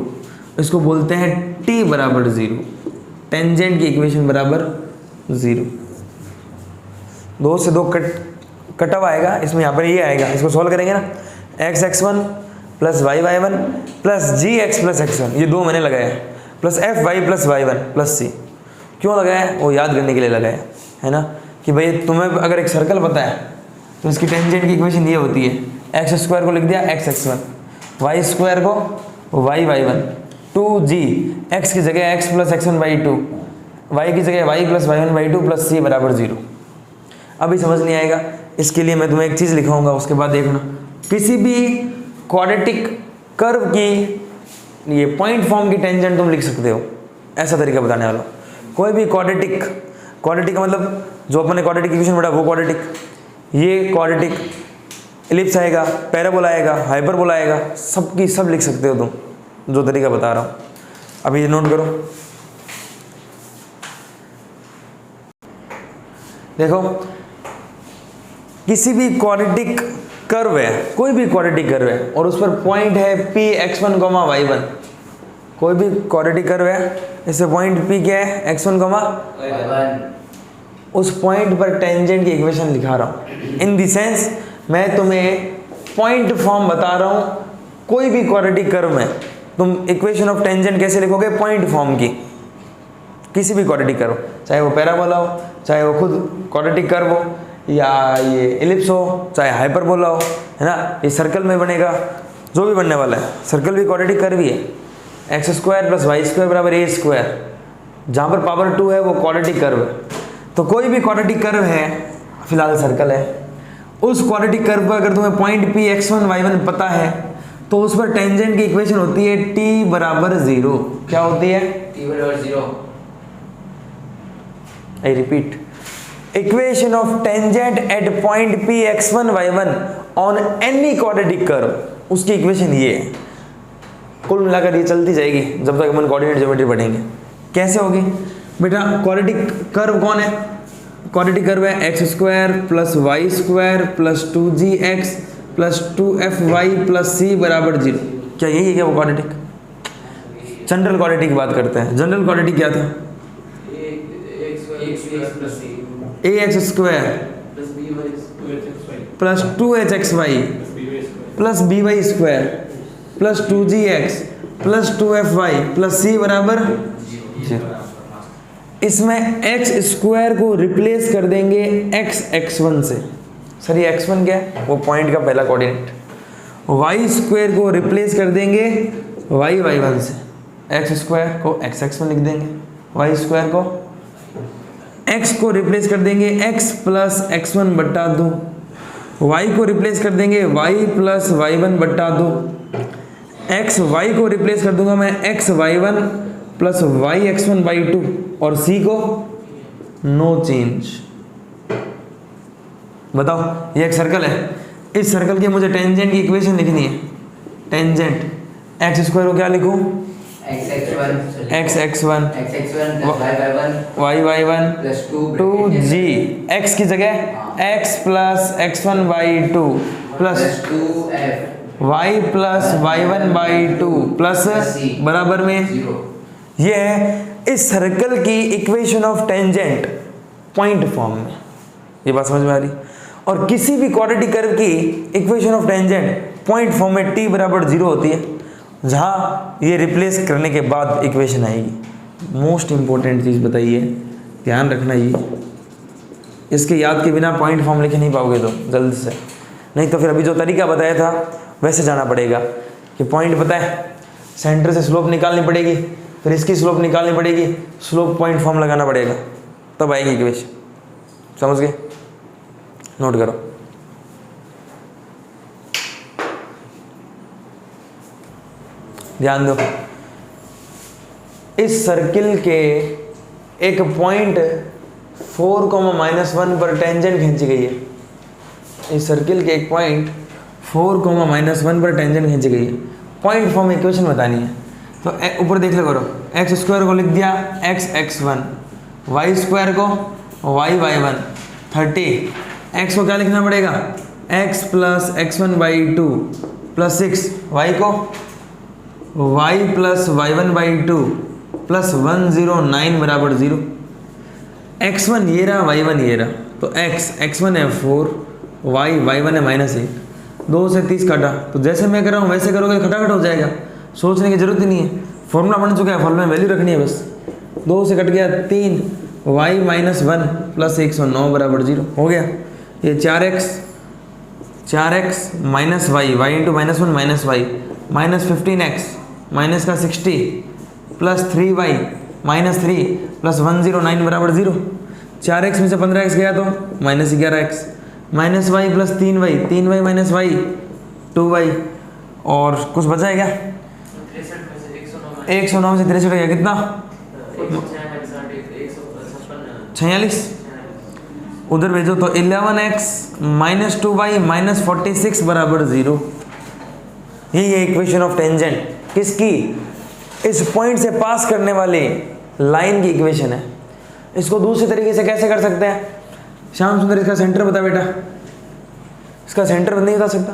Speaker 1: इसको बोलते हैं t बराबर 0, टेंजेंट की इक्वेशन बराबर 0। 2 से 2 कटअप आएगा, इसमें यहाँ पर ये आएगा, इसको सॉल्व करेंगे ना, x(x1) plus y(y1) plus gx plus x1, ये 2 मैंने लगाया, plus fy plus y1 plus c। क्यों लगाया? वो याद करने के लिए लगाया है ना, कि भाई तुम्हें अगर एक सर्कल पता है तो इसकी टेंजेंट की इक्वेशन ये होती है, x² को लिख दिया x(x1), y² को y(y1), 2g, x की जगह x प्लस x1/2, y की जगह y plus y1/2 plus c बराबर 0। अभी समझ नहीं आएगा, इसके लिए मैं तुम्हें एक चीज़ लिखाऊंगा, उसके बाद देखना। किसी भी क्वाड्रेटिक कर्व की ये पॉइंट फॉर्म की टेंजेंट तुम लिख सकते हो, ऐसा तरीका बताने वाला। कोई भी क्वाड्रेटिक का मतलब जो अपने क्वाड्रेटिक इक्वेशन पढ़ा वो क्वाड्रेटिक, ये क्वाड्रेटिक, एलिप्स आएगा, पैराबोला आएगा, हाइपरबोला आएगा, सबकी सब लिख सकते हो तुम, जो तरीका बता रहा हूँ। अभी ये नोट करो, देखो किसी भी क्वाड्रेटिक कर्व है, कोई भी क्वाड्रेटिक कर्व है और उस पर पॉइंट है p x1, y1। कोई भी क्वाड्रेटिक कर्व है, इससे पॉइंट p क्या है, x1,
Speaker 3: y1।
Speaker 1: उस पॉइंट पर टेंजेंट की इक्वेशन लिखा रहा हूँ। इन द सेंस मैं तुम्हें पॉइंट फॉर्म बता रहा हूँ। कोई भी क्वाड्रेटिक कर्व में तुम इक्वेशन ऑफ टेंजेंट कैसे लिखोगे, पॉइंट फॉर्म की। किसी भी क्वाड्रेटिक कर्व, चाहे वो पैराबोला हो, चाहे वो खुद क्वाड्रेटिक कर्व हो, या ये एलिप्स हो, चाहे हाइपरबोला हो, है ना, ये सर्कल में बनेगा, जो भी बनने वाला है। सर्कल भी क्वाड्रेटिक कर्व ही है, x² प्लस y² बराबर a², जहाँ पर पावर 2 है वो क्वाड्रेटिक कर्व है। तो कोई भी क्वाड्रेटिक कर्व है, फिलहाल सर्कल है, उस क्वाड्रेटिक कर्व पर अगर तुम्हें पॉइंट p x1 y1 पता है तो उस पर टेंजेंट की इक्वेशन होती है t बराबर 0। क्या होती है?
Speaker 3: t बराबर 0।
Speaker 1: I repeat, equation of tangent at point p x1 y1 on any quadratic curve, उसकी इक्वेशन ये है। कुल मिलाकर ये चलती जाएगी जब तक अपन कोऑर्डिनेट ज्योमेट्री पढ़ेंगे। कैसे होगी बेटा? क्वाड्रेटिक कर्व कौन है? क्वाड्रेटिक कर्व है x² plus y² plus 2gx plus 2fy plus c बराबर 0। क्या यही है क्या वो क्वाड्रेटिक? जनरल क्वाड्रेटिक की बात करते हैं। जनरल क्वाड्रेटिक क्या था? ax² plus 2hxy plus by² plus 2gx plus 2fy plus c बराबर 0। इसमें x² को रिप्लेस कर देंगे x(x1) से। सर ये x1 क्या है? वो पॉइंट का पहला कोऑर्डिनेट। y² को रिप्लेस कर देंगे y(y1) से। x² को x(x1) लिख देंगे, y² को x को रिप्लेस कर देंगे x प्लस x1 बट्टा 2, y को रिप्लेस कर देंगे y प्लस y1 बट्टा 2, x y को रिप्लेस कर दूंगा मैं x y1 plus y x1/2 और c को नो चेंज। बताओ, ये एक सर्कल है, इस सर्कल की मुझे टेंजेंट की इक्वेशन लिखनी है। टेंजेंट x² को क्या लिखूं? x(x1) y(y1) plus 2g, x की जगह x plus x1/2 plus 2f y plus y1/2 plus बराबर में 0। ये है इस सर्कल की equation of tangent point form में। ये बात समझ में आ रही? और किसी भी क्वाड्रेटिक कर्व की equation of tangent point form में t बराबर 0 होती है, जहाँ ये रिप्लेस करने के बाद इक्वेशन आएगी। मोस्ट इंपॉर्टेंट चीज़ बताइए, ध्यान रखना ये, इसके याद के बिना पॉइंट फॉर्म लिख नहीं पाओगे तो जल्द से, नहीं तो फिर अभी जो तरीका बताया था वैसे जाना पड़ेगा कि पॉइंट पता है, सेंटर से स्लोप निकालनी पड़ेगी, फिर इसकी स्लोप निकालनी पड़ेगी, स्लोप पॉइंट फॉर्म लगाना पड़ेगा, तब आएगी इक्वेशन। समझ गए? नोट करो। ध्यान दो, इस सर्किल के एक पॉइंट 4,-1 पर टेंजेंट खींची गई है। इस सर्किल के एक पॉइंट 4,-1 पर टेंजेंट खींची गई है। पॉइंट फॉर्म इक्वेशन बतानी है तो ऊपर देख लो करो, x² को लिख दिया x(x1), वाई स्क्वायर को वाई वाई वन 30, एक्स को क्या लिखना पड़ेगा X plus X one by two plus 6, Y को Y plus Y one by two plus 109 बराबर 0। x1 ये रहा, y1 ये रहा, तो x1 है 4, y1 है -8, 2 से 30 काटा, तो जैसे मैं कर रहा हूँ वैसे करोगे तो खटाखट हो जाएगा, सोचने की जरूरत ही नहीं है, फॉर्मूला बन चुका है, फॉर्मूला में वैल्यू रखनी है बस। 2 से कट गया 3, y -1 प्लस 109 बराबर 0 हो गया। ये 4x minus Y, Y into -1 minus Y, minus 15x minus का 60 प्लस 3y माइनस 3 प्लस 109 बराबर 0। 4x में से 15x गया तो minus 11x, minus Y plus 3y minus Y 2y, और कुछ बचा है क्या? 109 से 63 गया कितना? 46। उधर भेजो तो 11x माइनस 2y माइनस 46 बराबर 0। यही है इक्वेशन ऑफ टेंजेंट, किसकी? इस पॉइंट से पास करने वाले लाइन की इक्वेशन है। इसको दूसरे तरीके से कैसे कर सकते हैं? श्याम सुंदर इसका सेंटर बता बेटा, इसका सेंटर नहीं बता सकता?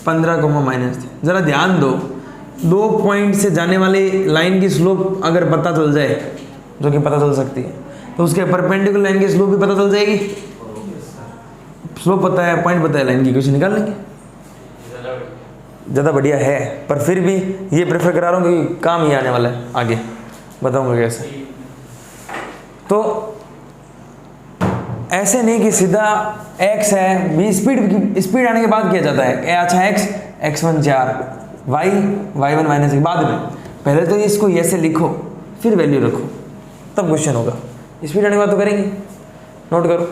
Speaker 1: 15,-3। जरा ध्यान दो, 2 पॉइंट से जाने वाली लाइन की स्लोप अगर पता चल जाए, जो कि पता चल सकती है, तो उसके परपेंडिकुलर लाइन की स्लोप भी पता चल जाएगी। स्लोप पता है, पॉइंट पता है, लाइन की इक्वेशन निकाल लेंगे, ज़्यादा बढ़िया है। पर फिर भी ये प्रेफर करा रहा हूँ क्योंकि काम ही आने वाला है, आगे बताऊंगा कैसे। तो ऐसे नहीं कि सीधा x है, भी स्पीड आने के बाद किया जाता है। अच्छा x1 4, y1 -1 बाद में, पहले तो इसको ऐसे लिखो फिर वैल्यू रखो, तब क्वेश्चन होगा। स्पीड आने के बाद तो करेंगे, नोट करो।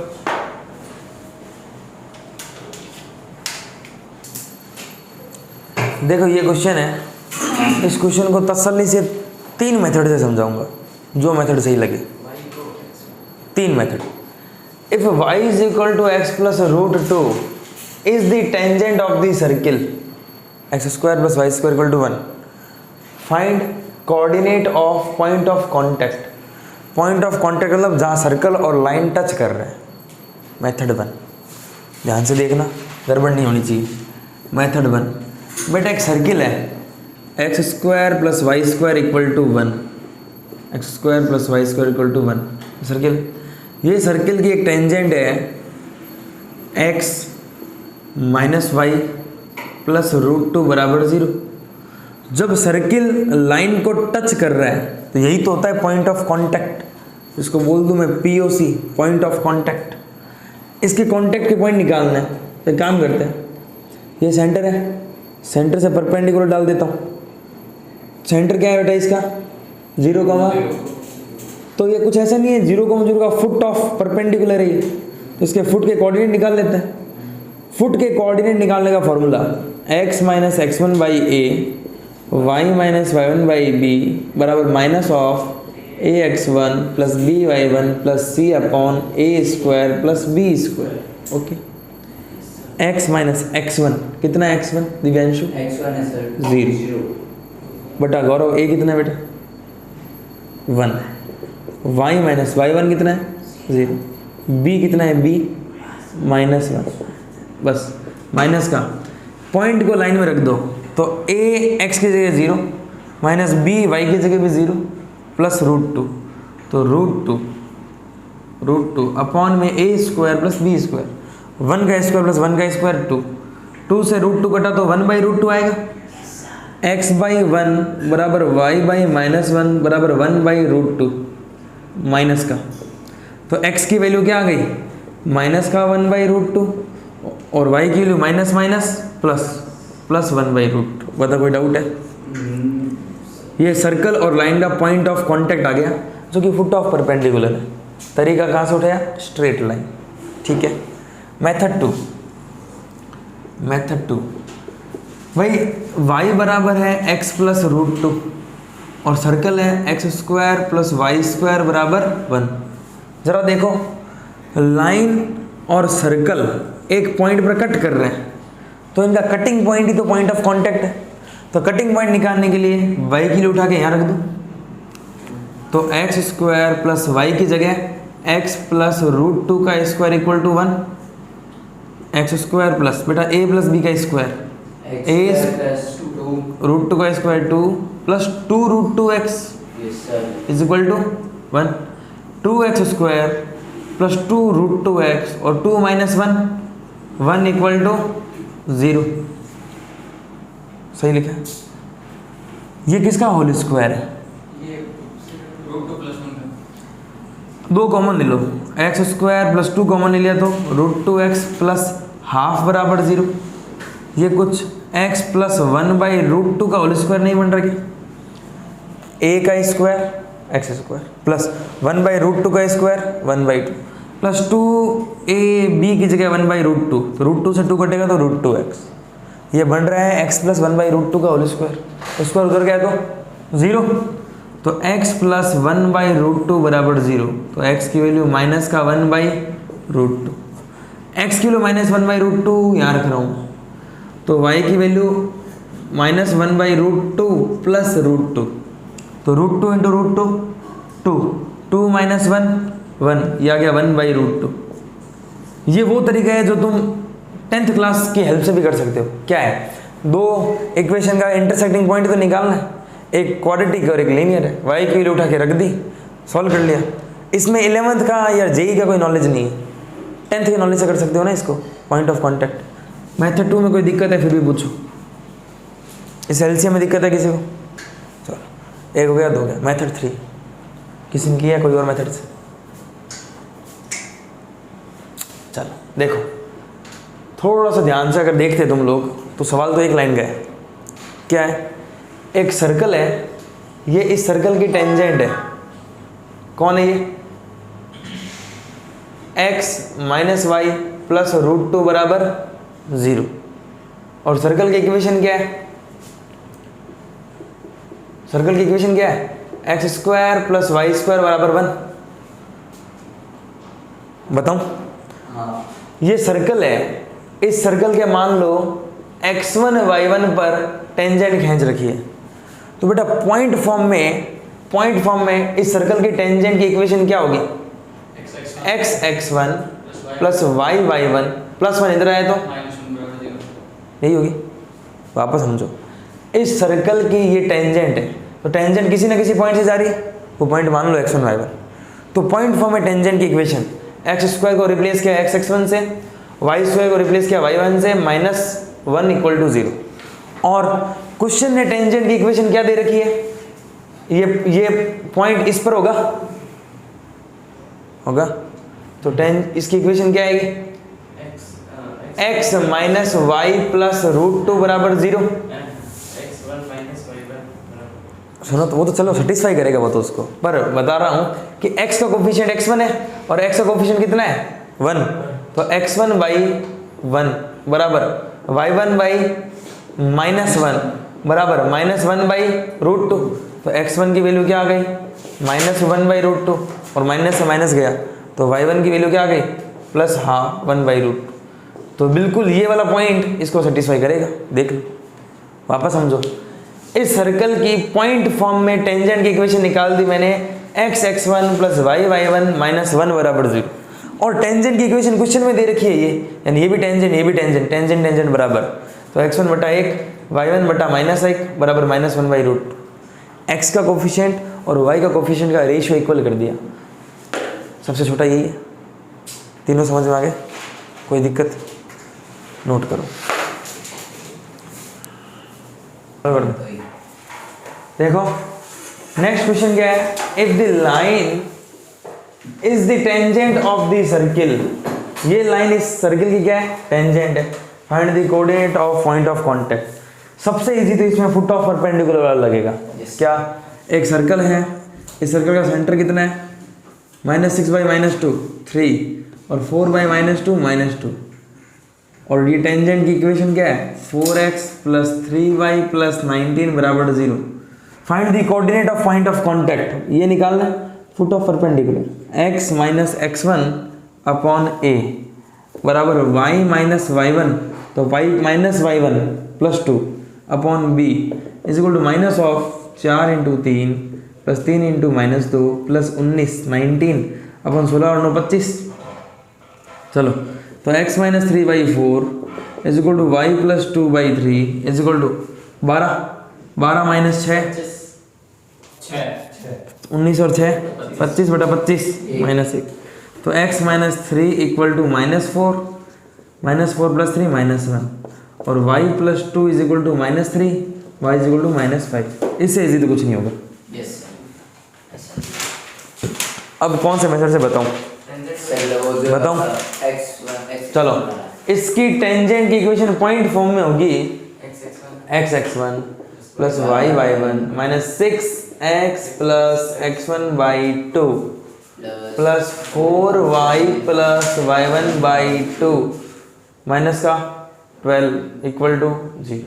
Speaker 1: देखो ये क्वेश्चन है, इस क्वेश्चन को तसल्ली से 3 मेथड से समझाऊंगा, जो मेथड सही लगे। 3 method. If y is equal to X plus √2 is the tangent of the circle x square plus Y square equal to 1, find coordinate of point of contact. Point of contact मतलब जहाँ सर्कल और लाइन टच कर रहे हैं। मेथड 1, ध्यान से देखना, गड़बड़ नहीं होनी चाहिए। मेथड 1, बेटा एक सर्किल है, X square plus Y square equal to 1, X square plus Y square equal to 1 circle. ये सर्किल की एक टेंजेंट है x माइनस वाई प्लस √2 बराबर 0। जब सर्किल लाइन को टच कर रहा है तो यही तो होता है पॉइंट ऑफ कॉन्टैक्ट, इसको बोल दूं मैं POC, पॉइंट ऑफ कॉन्टैक्ट। इसके कॉन्टैक्ट के पॉइंट निकालना है, तो काम करते हैं। ये सेंटर है, सेंटर से परपेंडिकुलर डाल देता हूँ। सेंटर क्या है बेटा इसका? 0, तो ये कुछ ऐसा नहीं है 0, का फुट ऑफ परपेंडिकुलर है ये, तो इसके फुट के कोऑर्डिनेट निकाल लेते हैं। फुट के कोऑर्डिनेट निकालने का formula x minus x1 by a y minus y1 by b बराबर minus of ax1 plus by1 plus c upon a square plus b square. Okay, x minus x1 कितना है? x1 दिव्यांशु
Speaker 3: x1 है सर
Speaker 1: 0 बटा गौरव a कितना है बेटा? 1। y माइनस y1 कितना है? 0। b कितना है? b -1। बस माइनस का पॉइंट को लाइन में रख दो, तो a x की जगह 0 माइनस b y की जगह भी 0 प्लस √2, तो √2 अपॉन में a square plus b square. 1 का स्क्वायर प्लस 1 का स्क्वायर 2, 2 से √2 कटा तो 1/√2 आएगा। x बाई 1 बराबर y बाई -1 बराबर 1/√2 माइनस का, तो x की वैल्यू क्या आ गई? माइनस का 1/√2 और y की वैल्यू माइनस माइनस प्लस 1/√2। बता कोई डाउट है? ये सर्कल और लाइन का पॉइंट ऑफ कांटेक्ट आ गया, जो कि फुट ऑफ परपेंडिकुलर है। तरीका कहाँ से उठाया? Straight line. ठीक है। मेथड 2 भाई y बराबर है x प्लस √2 और सर्कल है x square plus Y square बराबर 1। जरा देखो, लाइन और सर्कल एक पॉइंट पर कट कर रहे हैं, तो इनका कटिंग पॉइंट ही तो पॉइंट ऑफ कांटेक्ट है। तो कटिंग पॉइंट निकालने के लिए y की वैल्यू उठा के यहाँ रख दो, तो एक्स स्क्वायर प्लस वाई की जगह एक्स प्लस रूट 2 का square equal to 1, X square plus बेटा ए प्लस बी का स्क्वायर ए रूट 2 का square 2 plus 2 root 2 X is equal to 1, 2x square plus 2 root 2 X और 2 माइनस 1 इक्वल टू 0। सही लिखा है। ये किसका होल स्क्वायर है?
Speaker 2: ये रूट 2 प्लस 1 का
Speaker 1: 2 कॉमन ले लो, एक्स स्क्वायर प्लस 2 कॉमन ले लिया तो रूट 2x प्लस हाफ बराबर 0। ये कुछ x प्लस 1 बाई रूट 2 का होल स्क्वायर नहीं बन रहा क्या? a का square X square plus 1 by root 2 का स्क्वायर 1 बाई 2 प्लस 2ab की जगह 1 बाई रूट 2, तो रूट 2 से 2 कटेगा तो रूट 2x। ये बन रहा है x प्लस 1 बाई रूट 2 का होल स्क्वायर, स्क्वायर उधर गया तो 0, तो x प्लस 1 बाई रूट 2 बराबर 0, तो x की वैल्यू माइनस का 1 बाई रूट 2, x की वैल्यू माइनस 1 बाई रूट 2 यहाँ रख रहा हूँ, तो y की value minus 1 by root 2 plus root 2, तो रूट 2 इंटू रूट 2 2 माइनस 1 ये आ गया 1 बाई रूट 2। ये वो तरीका है जो तुम 10th क्लास की हेल्प से भी कर सकते हो। क्या है? दो इक्वेशन का इंटरसेक्टिंग पॉइंट तो निकालना है, एक क्वाड्रेटिक और एक लीनियर है, y की वैल्यू उठा के रख दी, सॉल्व कर लिया। इसमें 11th का या जेई का कोई नॉलेज नहीं है, 10th के नॉलेज से कर सकते हो ना इसको। पॉइंट ऑफ कॉन्टैक्ट मेथड 2 में कोई दिक्कत है फिर भी पूछो। इस एलसीएम में दिक्कत है किसी को? चलो एक हो गया, 2 हो गया। मेथड 3 किसी ने किया कोई और मेथड से? चलो देखो थोड़ा सा ध्यान से अगर देखते तुम लोग तो सवाल तो एक लाइन का है। क्या है? एक सर्कल है, ये इस सर्कल की टेंजेंट है। कौन है ये? x minus Y plus root 2 बराबर 0। और सर्कल की इक्वेशन क्या है? सर्कल की इक्वेशन क्या है? X square plus Y square बराबर 1। बताऊं?
Speaker 3: हाँ।
Speaker 1: ये सर्कल है, इस सर्कल के मान लो x1 y1 पर टेंजेंट खींच रखी है, तो बेटा पॉइंट फॉर्म में इस सर्कल की टेंजेंट की इक्वेशन क्या होगी? x x1 plus y y1 plus 1 इधर आए तो यही होगी। वापस समझो, इस सर्कल की ये टेंजेंट है, तो टेंजेंट किसी ना किसी पॉइंट से जा रही है, वो पॉइंट मान लो x1 y1। तो पॉइंट फॉर्म में टेंजेंट की इक्वेशन एक्स स्क्वायर को रिप्लेस किया एक्स x1 से, वाई स्क्वायर को रिप्लेस किया y1 से, -1 इक्वल टू 0। और क्वेश्चन ने टेंजेंट की इक्वेशन क्या दे रखी है? ये पॉइंट इस पर होगा तो इसकी इक्वेशन क्या आएगी? x minus Y plus root 2 बराबर 0। सुनो तो वो तो चलो सेटिस्फाई करेगा वो तो उसको, पर बता रहा हूँ कि x का कोफिशिएंट x1 है और x का कोफिशिएंट कितना है? 1। तो x1 बाई 1 बराबर y1 बाई -1 बराबर -1 बाई रूट 2। तो x1 की वैल्यू क्या आ गई? -1 बाई रूट 2, और माइनस से माइनस गया तो y1 की वैल्यू क्या आ गई? +1 बाई रूट 2। तो बिल्कुल ये वाला पॉइंट इसको सेटिस्फाई करेगा। देख लो, वापस समझो। इस सर्कल की पॉइंट फॉर्म में टेंजेंट की इक्वेशन निकाल दी मैंने, x x1 plus y y1 -1 बराबर 0। और टेंजेंट की इक्वेशन क्वेश्चन में दे रखी है ये, यानी ये भी टेंजेंट ये भी टेंजेंट, टेंजेंट टेंजेंट बराबर। तो x1 बटा 1 y1 बटा -1 बराबर -1 बाई रूट 2। x का कोफिशिएंट और y का कोफिशिएंट का रेशियो इक्वल कर दिया। सबसे छोटा यही है। तीनों समझ में आ गए? कोई दिक्कत? नोट करो। देखो नेक्स्ट क्वेश्चन क्या है? If the line is the tangent of the circle, ये लाइन इस सर्किल की क्या है? टेंजेंट है। Find the coordinate of point of contact. सबसे इजी तो इसमें फुट ऑफ परपेंडिकुलर वाला लगेगा। क्या? एक सर्कल है, इस सर्कल का सेंटर कितना है? -6 बाई -2 3 और 4 बाई -2 -2। और ये टेंजेंट की इक्वेशन क्या है? 4x प्लस 3y प्लस 19 बराबर 0। Find the coordinate of point of contact, ये निकालना है। Foot of perpendicular x minus x1 upon a बराबर y माइनस y1, तो y minus y1 plus 2 upon b is equal to minus of 4 × 3 plus 3 into -2 plus 19 upon 16 और 9 25। चलो तो x minus 3/4 is equal to y plus 2/3 is equal to 12 minus 6 19 और 6 25/25 माइनस 1। तो x minus 3 equal to -4 plus 3 -1 और y plus 2 is equal to -3 y is equal to -5। इससे इजी तो कुछ नहीं होगा।
Speaker 3: यस
Speaker 1: अब कौन से मेथड से बताऊं? बताऊं? चलो इसकी टेंजेंट की इक्वेशन पॉइंट फॉर्म में होगी x(x1) plus y(y1) minus 6x plus x1/2 plus 4y plus y1/2 minus का 12 इक्वल टू 0।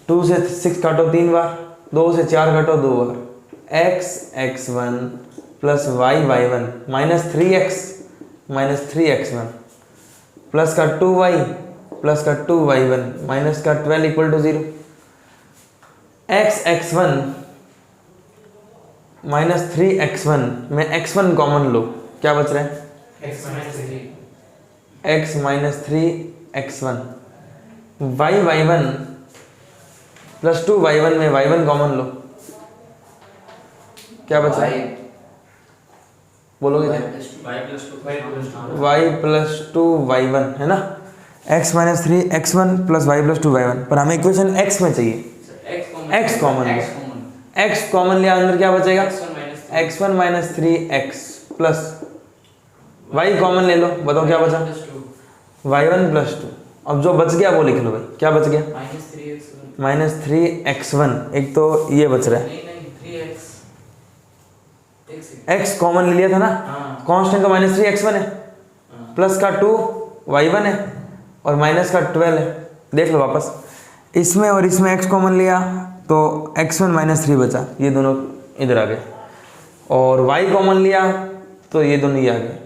Speaker 1: 2 से 6 काटो 3 बार, 2 से 4 काटो 2 बार। x(x1) plus y(y1) minus 3x plus का 2y प्लस का 2y1 माइनस का 12 equal to 0। x(x1) minus 3x1 में x1 कॉमन लो, क्या बच रहा है? x minus 3x1 y(y1) plus 2y1 में y1 कॉमन लो, क्या बच रहा है? बोलोगे क्या? y प्लस 2y1 है ना। x minus 3x1 plus y plus 2y1 पर हमें इक्वेशन x में चाहिए। x कॉमन लिया, x कॉमन लिया, अंदर क्या बचेगा? x1 minus 3x plus y common ले लो, बताओ क्या बचा? y1 plus 2। अब जो बच गया वो लिख लो भाई, क्या बच गया? Minus 3x1। एक तो ये बच रहा है, x कॉमन ले लिया था ना, कांस्टेंट का माइनस 3x1 है, प्लस का 2y1 है और माइनस का 12 है। देख लो वापस, इसमें और इसमें x कॉमन लिया तो x1 माइनस 3 बचा, ये दोनों इधर आ गए, और y कॉमन लिया तो ये दोनों ये आ गए,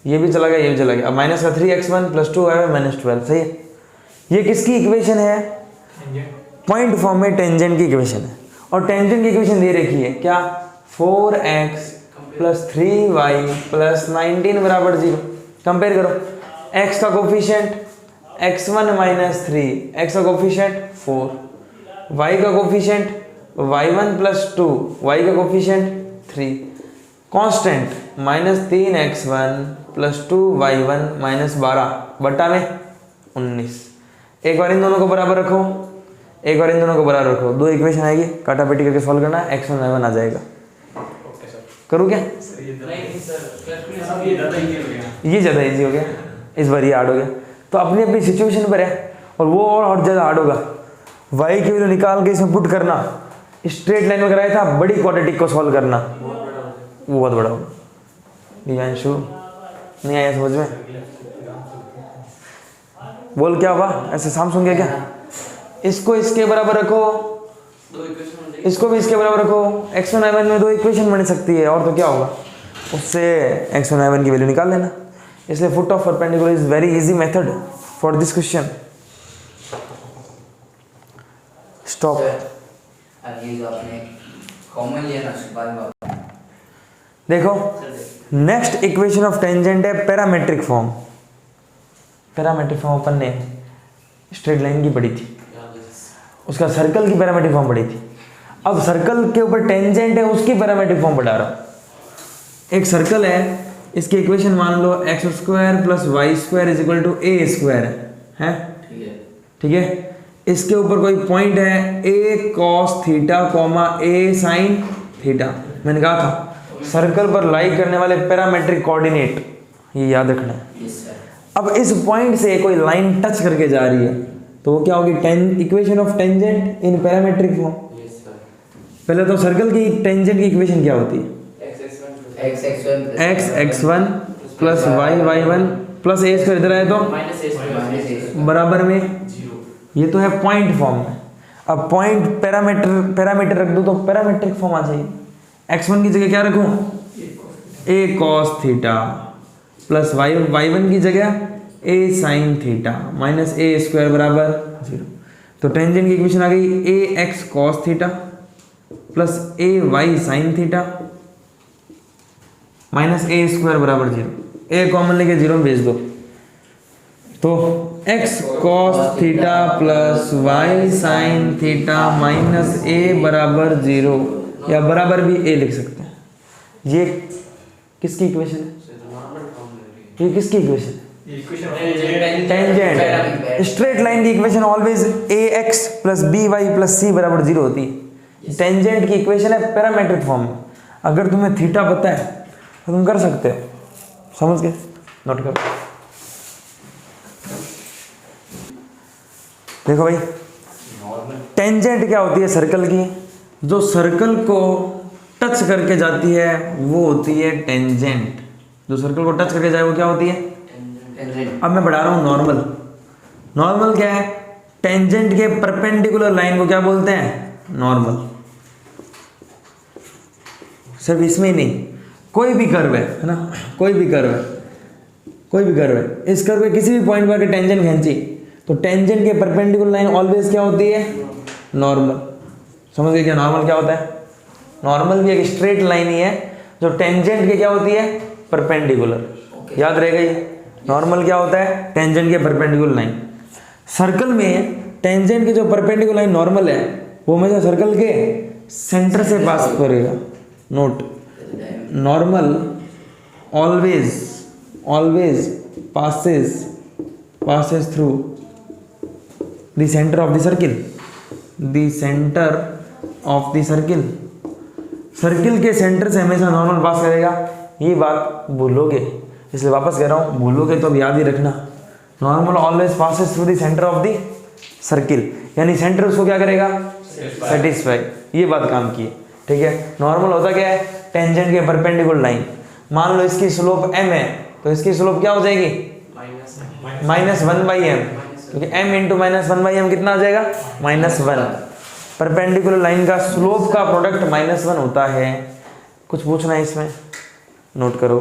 Speaker 1: ये भी चला गया, ये भी चला गया। अब माइनस का 3x1 प्लस 2y1 माइनस 12, सही है। ये किसकी इक्वेशन है? पॉइंट फॉर्म में टेंजेंट की इक्वेशन है, और टेंजेंट की इक्वेशन दे रखी है क्या? 4x प्लस 3y प्लस 19 बराबर 0। कंपेयर करो, x का कोफिशिएंट x1 माइनस 3, x का कोफिशिएंट 4, y का कोफिशिएंट y1 प्लस 2, y का coefficient 3, constant minus 3x1 plus 2y1 minus 12 बटा में 19। एक बार इन दोनों को बराबर रखो, एक बार इन दोनों को बराबर रखो, दो इक्वेशन आएगी, काटा पेटी करके सॉल्व करना, x1 y1 आ जाएगा। करूँ क्या? ये ज़्यादा इजी हो गया, इस बार ये हार्ड हो गया। तो अपनी अपनी सिचुएशन पर है, और वो और ज़्यादा हार्ड होगा। y की वैल्यू निकाल के इसमें पुट करना, स्ट्रेट लाइन में कराया था, बड़ी क्वाड्रेटिक को सॉल्व करना, वो बहुत बड़ा होगा। दिव्यांशु नहीं आया समझ में? बोल क्या हुआ? ऐसे साम सुन गया क्या? इसको इसके बराबर रखो, इसको भी इसके बराबर रखो, x1 y1 में दो इक्वेशन बन सकती है, और तो क्या होगा, उससे x1 y1 की वैल्यू निकाल लेना। इसलिए foot of perpendicular is very easy method for this question. Stop. देखो नेक्स्ट इक्वेशन ऑफ टेंजेंट है पैरामेट्रिक फॉर्म। पैरामेट्रिक फॉर्म अपन ने स्ट्रेट लाइन की पढ़ी थी, उसका सर्कल की पैरामेट्रिक फॉर्म पढ़ी थी। अब सर्कल के ऊपर टेंजेंट है, उसकी पैरामेट्रिक फॉर्म पढ़ा रहा हूं। एक सर्कल है, इसकी इक्वेशन मान लो x² plus y² is equal to a² है, ठीक है। इसके ऊपर कोई पॉइंट है a cos theta comma a sin theta. मैंने कहा था सर्कल पर लाई करने वाले पैरामेट्रिक कोऑर्डिनेट, ये याद रखना है। अब इस पॉइंट से कोई लाइन टच करके जा रही है, तो वो क्या होगी? Equation of tangent in parametric form. पहले तो सर्कल की टेंजेंट की इक्वेशन क्या होती है? x(x1) plus y(y1) plus a² इधर आए तो बराबर में, ये तो है पॉइंट फॉर्म में। अब पॉइंट पैरामीटर रख दो तो पैरामेट्रिक फॉर्म आ जाएगी। x1 की जगह क्या रखूं? a cos theta plus y1 की जगह a sin theta minus a² बराबर 0। तो टेंजेंट की इक्वेशन आ गई ax cos theta plus A Y sine theta minus A square बराबर 0। ए कॉमन लेके 0 में भेज दो तो X cos theta plus Y sine theta minus A बराबर 0 या बराबर भी ए लिख सकते हैं। ये किसकी इक्वेशन है? ये किसकी इक्वेशन है? टेंजेंट। स्ट्रेट लाइन की equation always A X plus B Y plus C बराबर 0 होती है। टेंजेंट की इक्वेशन है पैरामेट्रिक फॉर्म में। अगर तुम्हें थीटा पता है तो तुम कर सकते हो। समझ गए? नोट करो। देखो भाई, टेंजेंट क्या होती है सर्कल की? जो सर्कल को टच करके जाती है वो होती है टेंजेंट। जो सर्कल को टच करके जाए वो क्या होती है? अब मैं बढ़ा रहा हूँ नॉर्मल। नॉर्मल क्या है? टेंजेंट के परपेंडिकुलर लाइन को क्या बोलते हैं? नॉर्मल। सिर्फ इसमें ही नहीं, कोई भी कर्व है ना, कोई भी कर्व है, इस कर्व के किसी भी पॉइंट पर अगर टेंजेंट खींची तो टेंजेंट के परपेंडिकुलर लाइन ऑलवेज क्या होती है? नॉर्मल। समझ गए क्या नॉर्मल क्या होता है? नॉर्मल भी एक स्ट्रेट लाइन ही है जो टेंजेंट के क्या होती है? परपेंडिकुलर। याद रहेगा ये। नॉर्मल क्या होता है? टेंजेंट के परपेंडिकुलर लाइन। सर्कल में टेंजेंट के जो परपेंडिकुलर लाइन नॉर्मल है वो हमेशा सर्कल के सेंटर से पास करेगा। Note, normal always passes through the center of the circle, circle के सेंटर से हमेशा नॉर्मल पास करेगा। ये बात भूलोगे, इसलिए वापस कह रहा हूँ, भूलोगे तो अब याद ही रखना। Normal always passes through the centre of the circle, यानी सेंटर उसको क्या करेगा? सेटिस्फाई। ये बात काम की है, ठीक है। नॉर्मल होता क्या है? टेंजेंट के परपेंडिकुलर लाइन। मान लो इसकी स्लोप m है तो इसकी स्लोप क्या हो जाएगी? -1/m, क्योंकि m इंटू -1/m कितना आ जाएगा? -1। परपेंडिकुलर लाइन का स्लोप का प्रोडक्ट -1 होता है। कुछ पूछना है इसमें? नोट करो।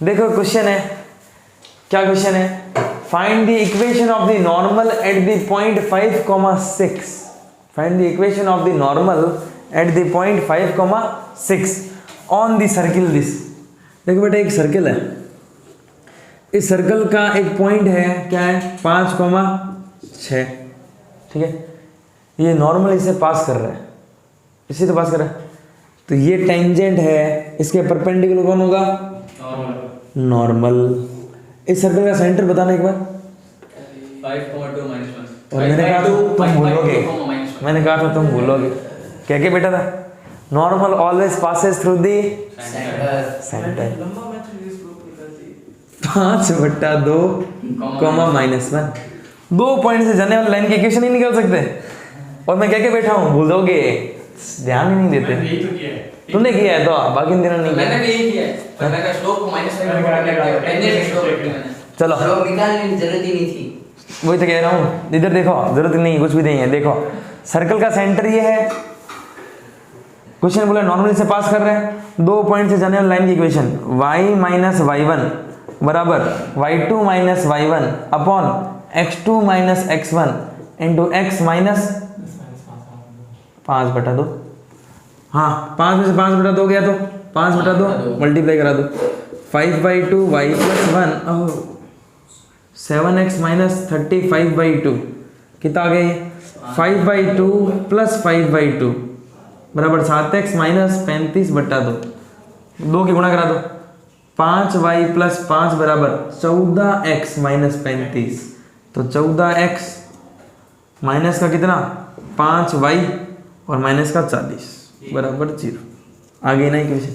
Speaker 1: देखो क्वेश्चन है, क्या क्वेश्चन है? Find the equation of the normal at the point 5,6। Find the equation of the normal at the point 5,6 on the circle this. देखो बेटा, एक सर्किल है, इस सर्कल का एक पॉइंट है, क्या है? 5,6, ठीक है। ये नॉर्मल इसे पास कर रहा है, इसे तो पास कर रहा है, तो ये टेंजेंट है, इसके परपेंडिकुलर कौन होगा? नॉर्मल। इस सर्कल का सेंटर बताना एक बार।
Speaker 2: 5,2
Speaker 1: और मैंने कहा तुम भूलोगे, मैंने कहा था तुम भूलोगे। क्या क्या बेटा था? Normal always passes through the centre. 5/2 -1। 2 point से जाने वाली लाइन की इक्वेशन ही निकाल सकते। और मैं क्या क्या बैठा हूँ, भूलोगे, ध्यान ही नहीं देते।
Speaker 5: यही तो किया है।
Speaker 1: तूने किया है तो बाकी दिनों नहीं
Speaker 2: मैंने
Speaker 1: किया।
Speaker 2: भी यही किया है, पर मैंने स्लोप को -5 टेंजेंट स्लोप रखी मैंने।
Speaker 1: चलो,
Speaker 3: लोग निकालने की जरूरत ही नहीं थी।
Speaker 1: वही तो कह रहा हूँ, इधर देखो, जरूरत नहीं, कुछ भी नहीं है। देखो सर्कल का सेंटर ये है, क्वेश्चन बोला नॉर्मल से पास कर रहे हैं। 2 पॉइंट से जाने वाली लाइन की इक्वेशन y - y1 बराबर y2 - y1 upon x2 - x1 into x minus 5/2। हाँ, 5 में से 5/2 गया तो 5/2 मल्टीप्लाई करा दो। 5/2 y + 1 7x - 35/2 कितना आ गया? 5/2 + 5/2 बराबर 7x - 35/2। 2 की गुणा करा दो। 5y + 5 बराबर 14x - 35। तो 14x माइनस का कितना? 5y और माइनस का 40 बराबर 0। आगे ना इक्वेशन,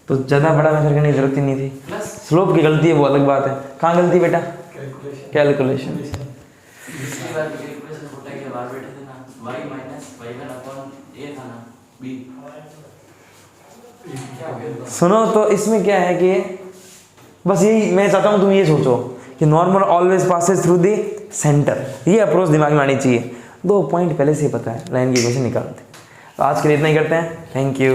Speaker 1: तो ज़्यादा बड़ा मेथड करने की जरूरत ही नहीं थी। स्लोप की गलती है वो अलग बात है। कहाँ गलती बेटा? कैलकुलेशन। सुनो, तो इसमें क्या है कि बस यही मैं चाहता हूँ तुम ये सोचो कि normal always passes through the centre. ये अप्रोच दिमाग में आनी चाहिए। 2 पॉइंट पहले से ही पता है, लाइन की इक्वेशन निकालते हैं। तो आज के लिए इतना ही करते हैं। Thank you.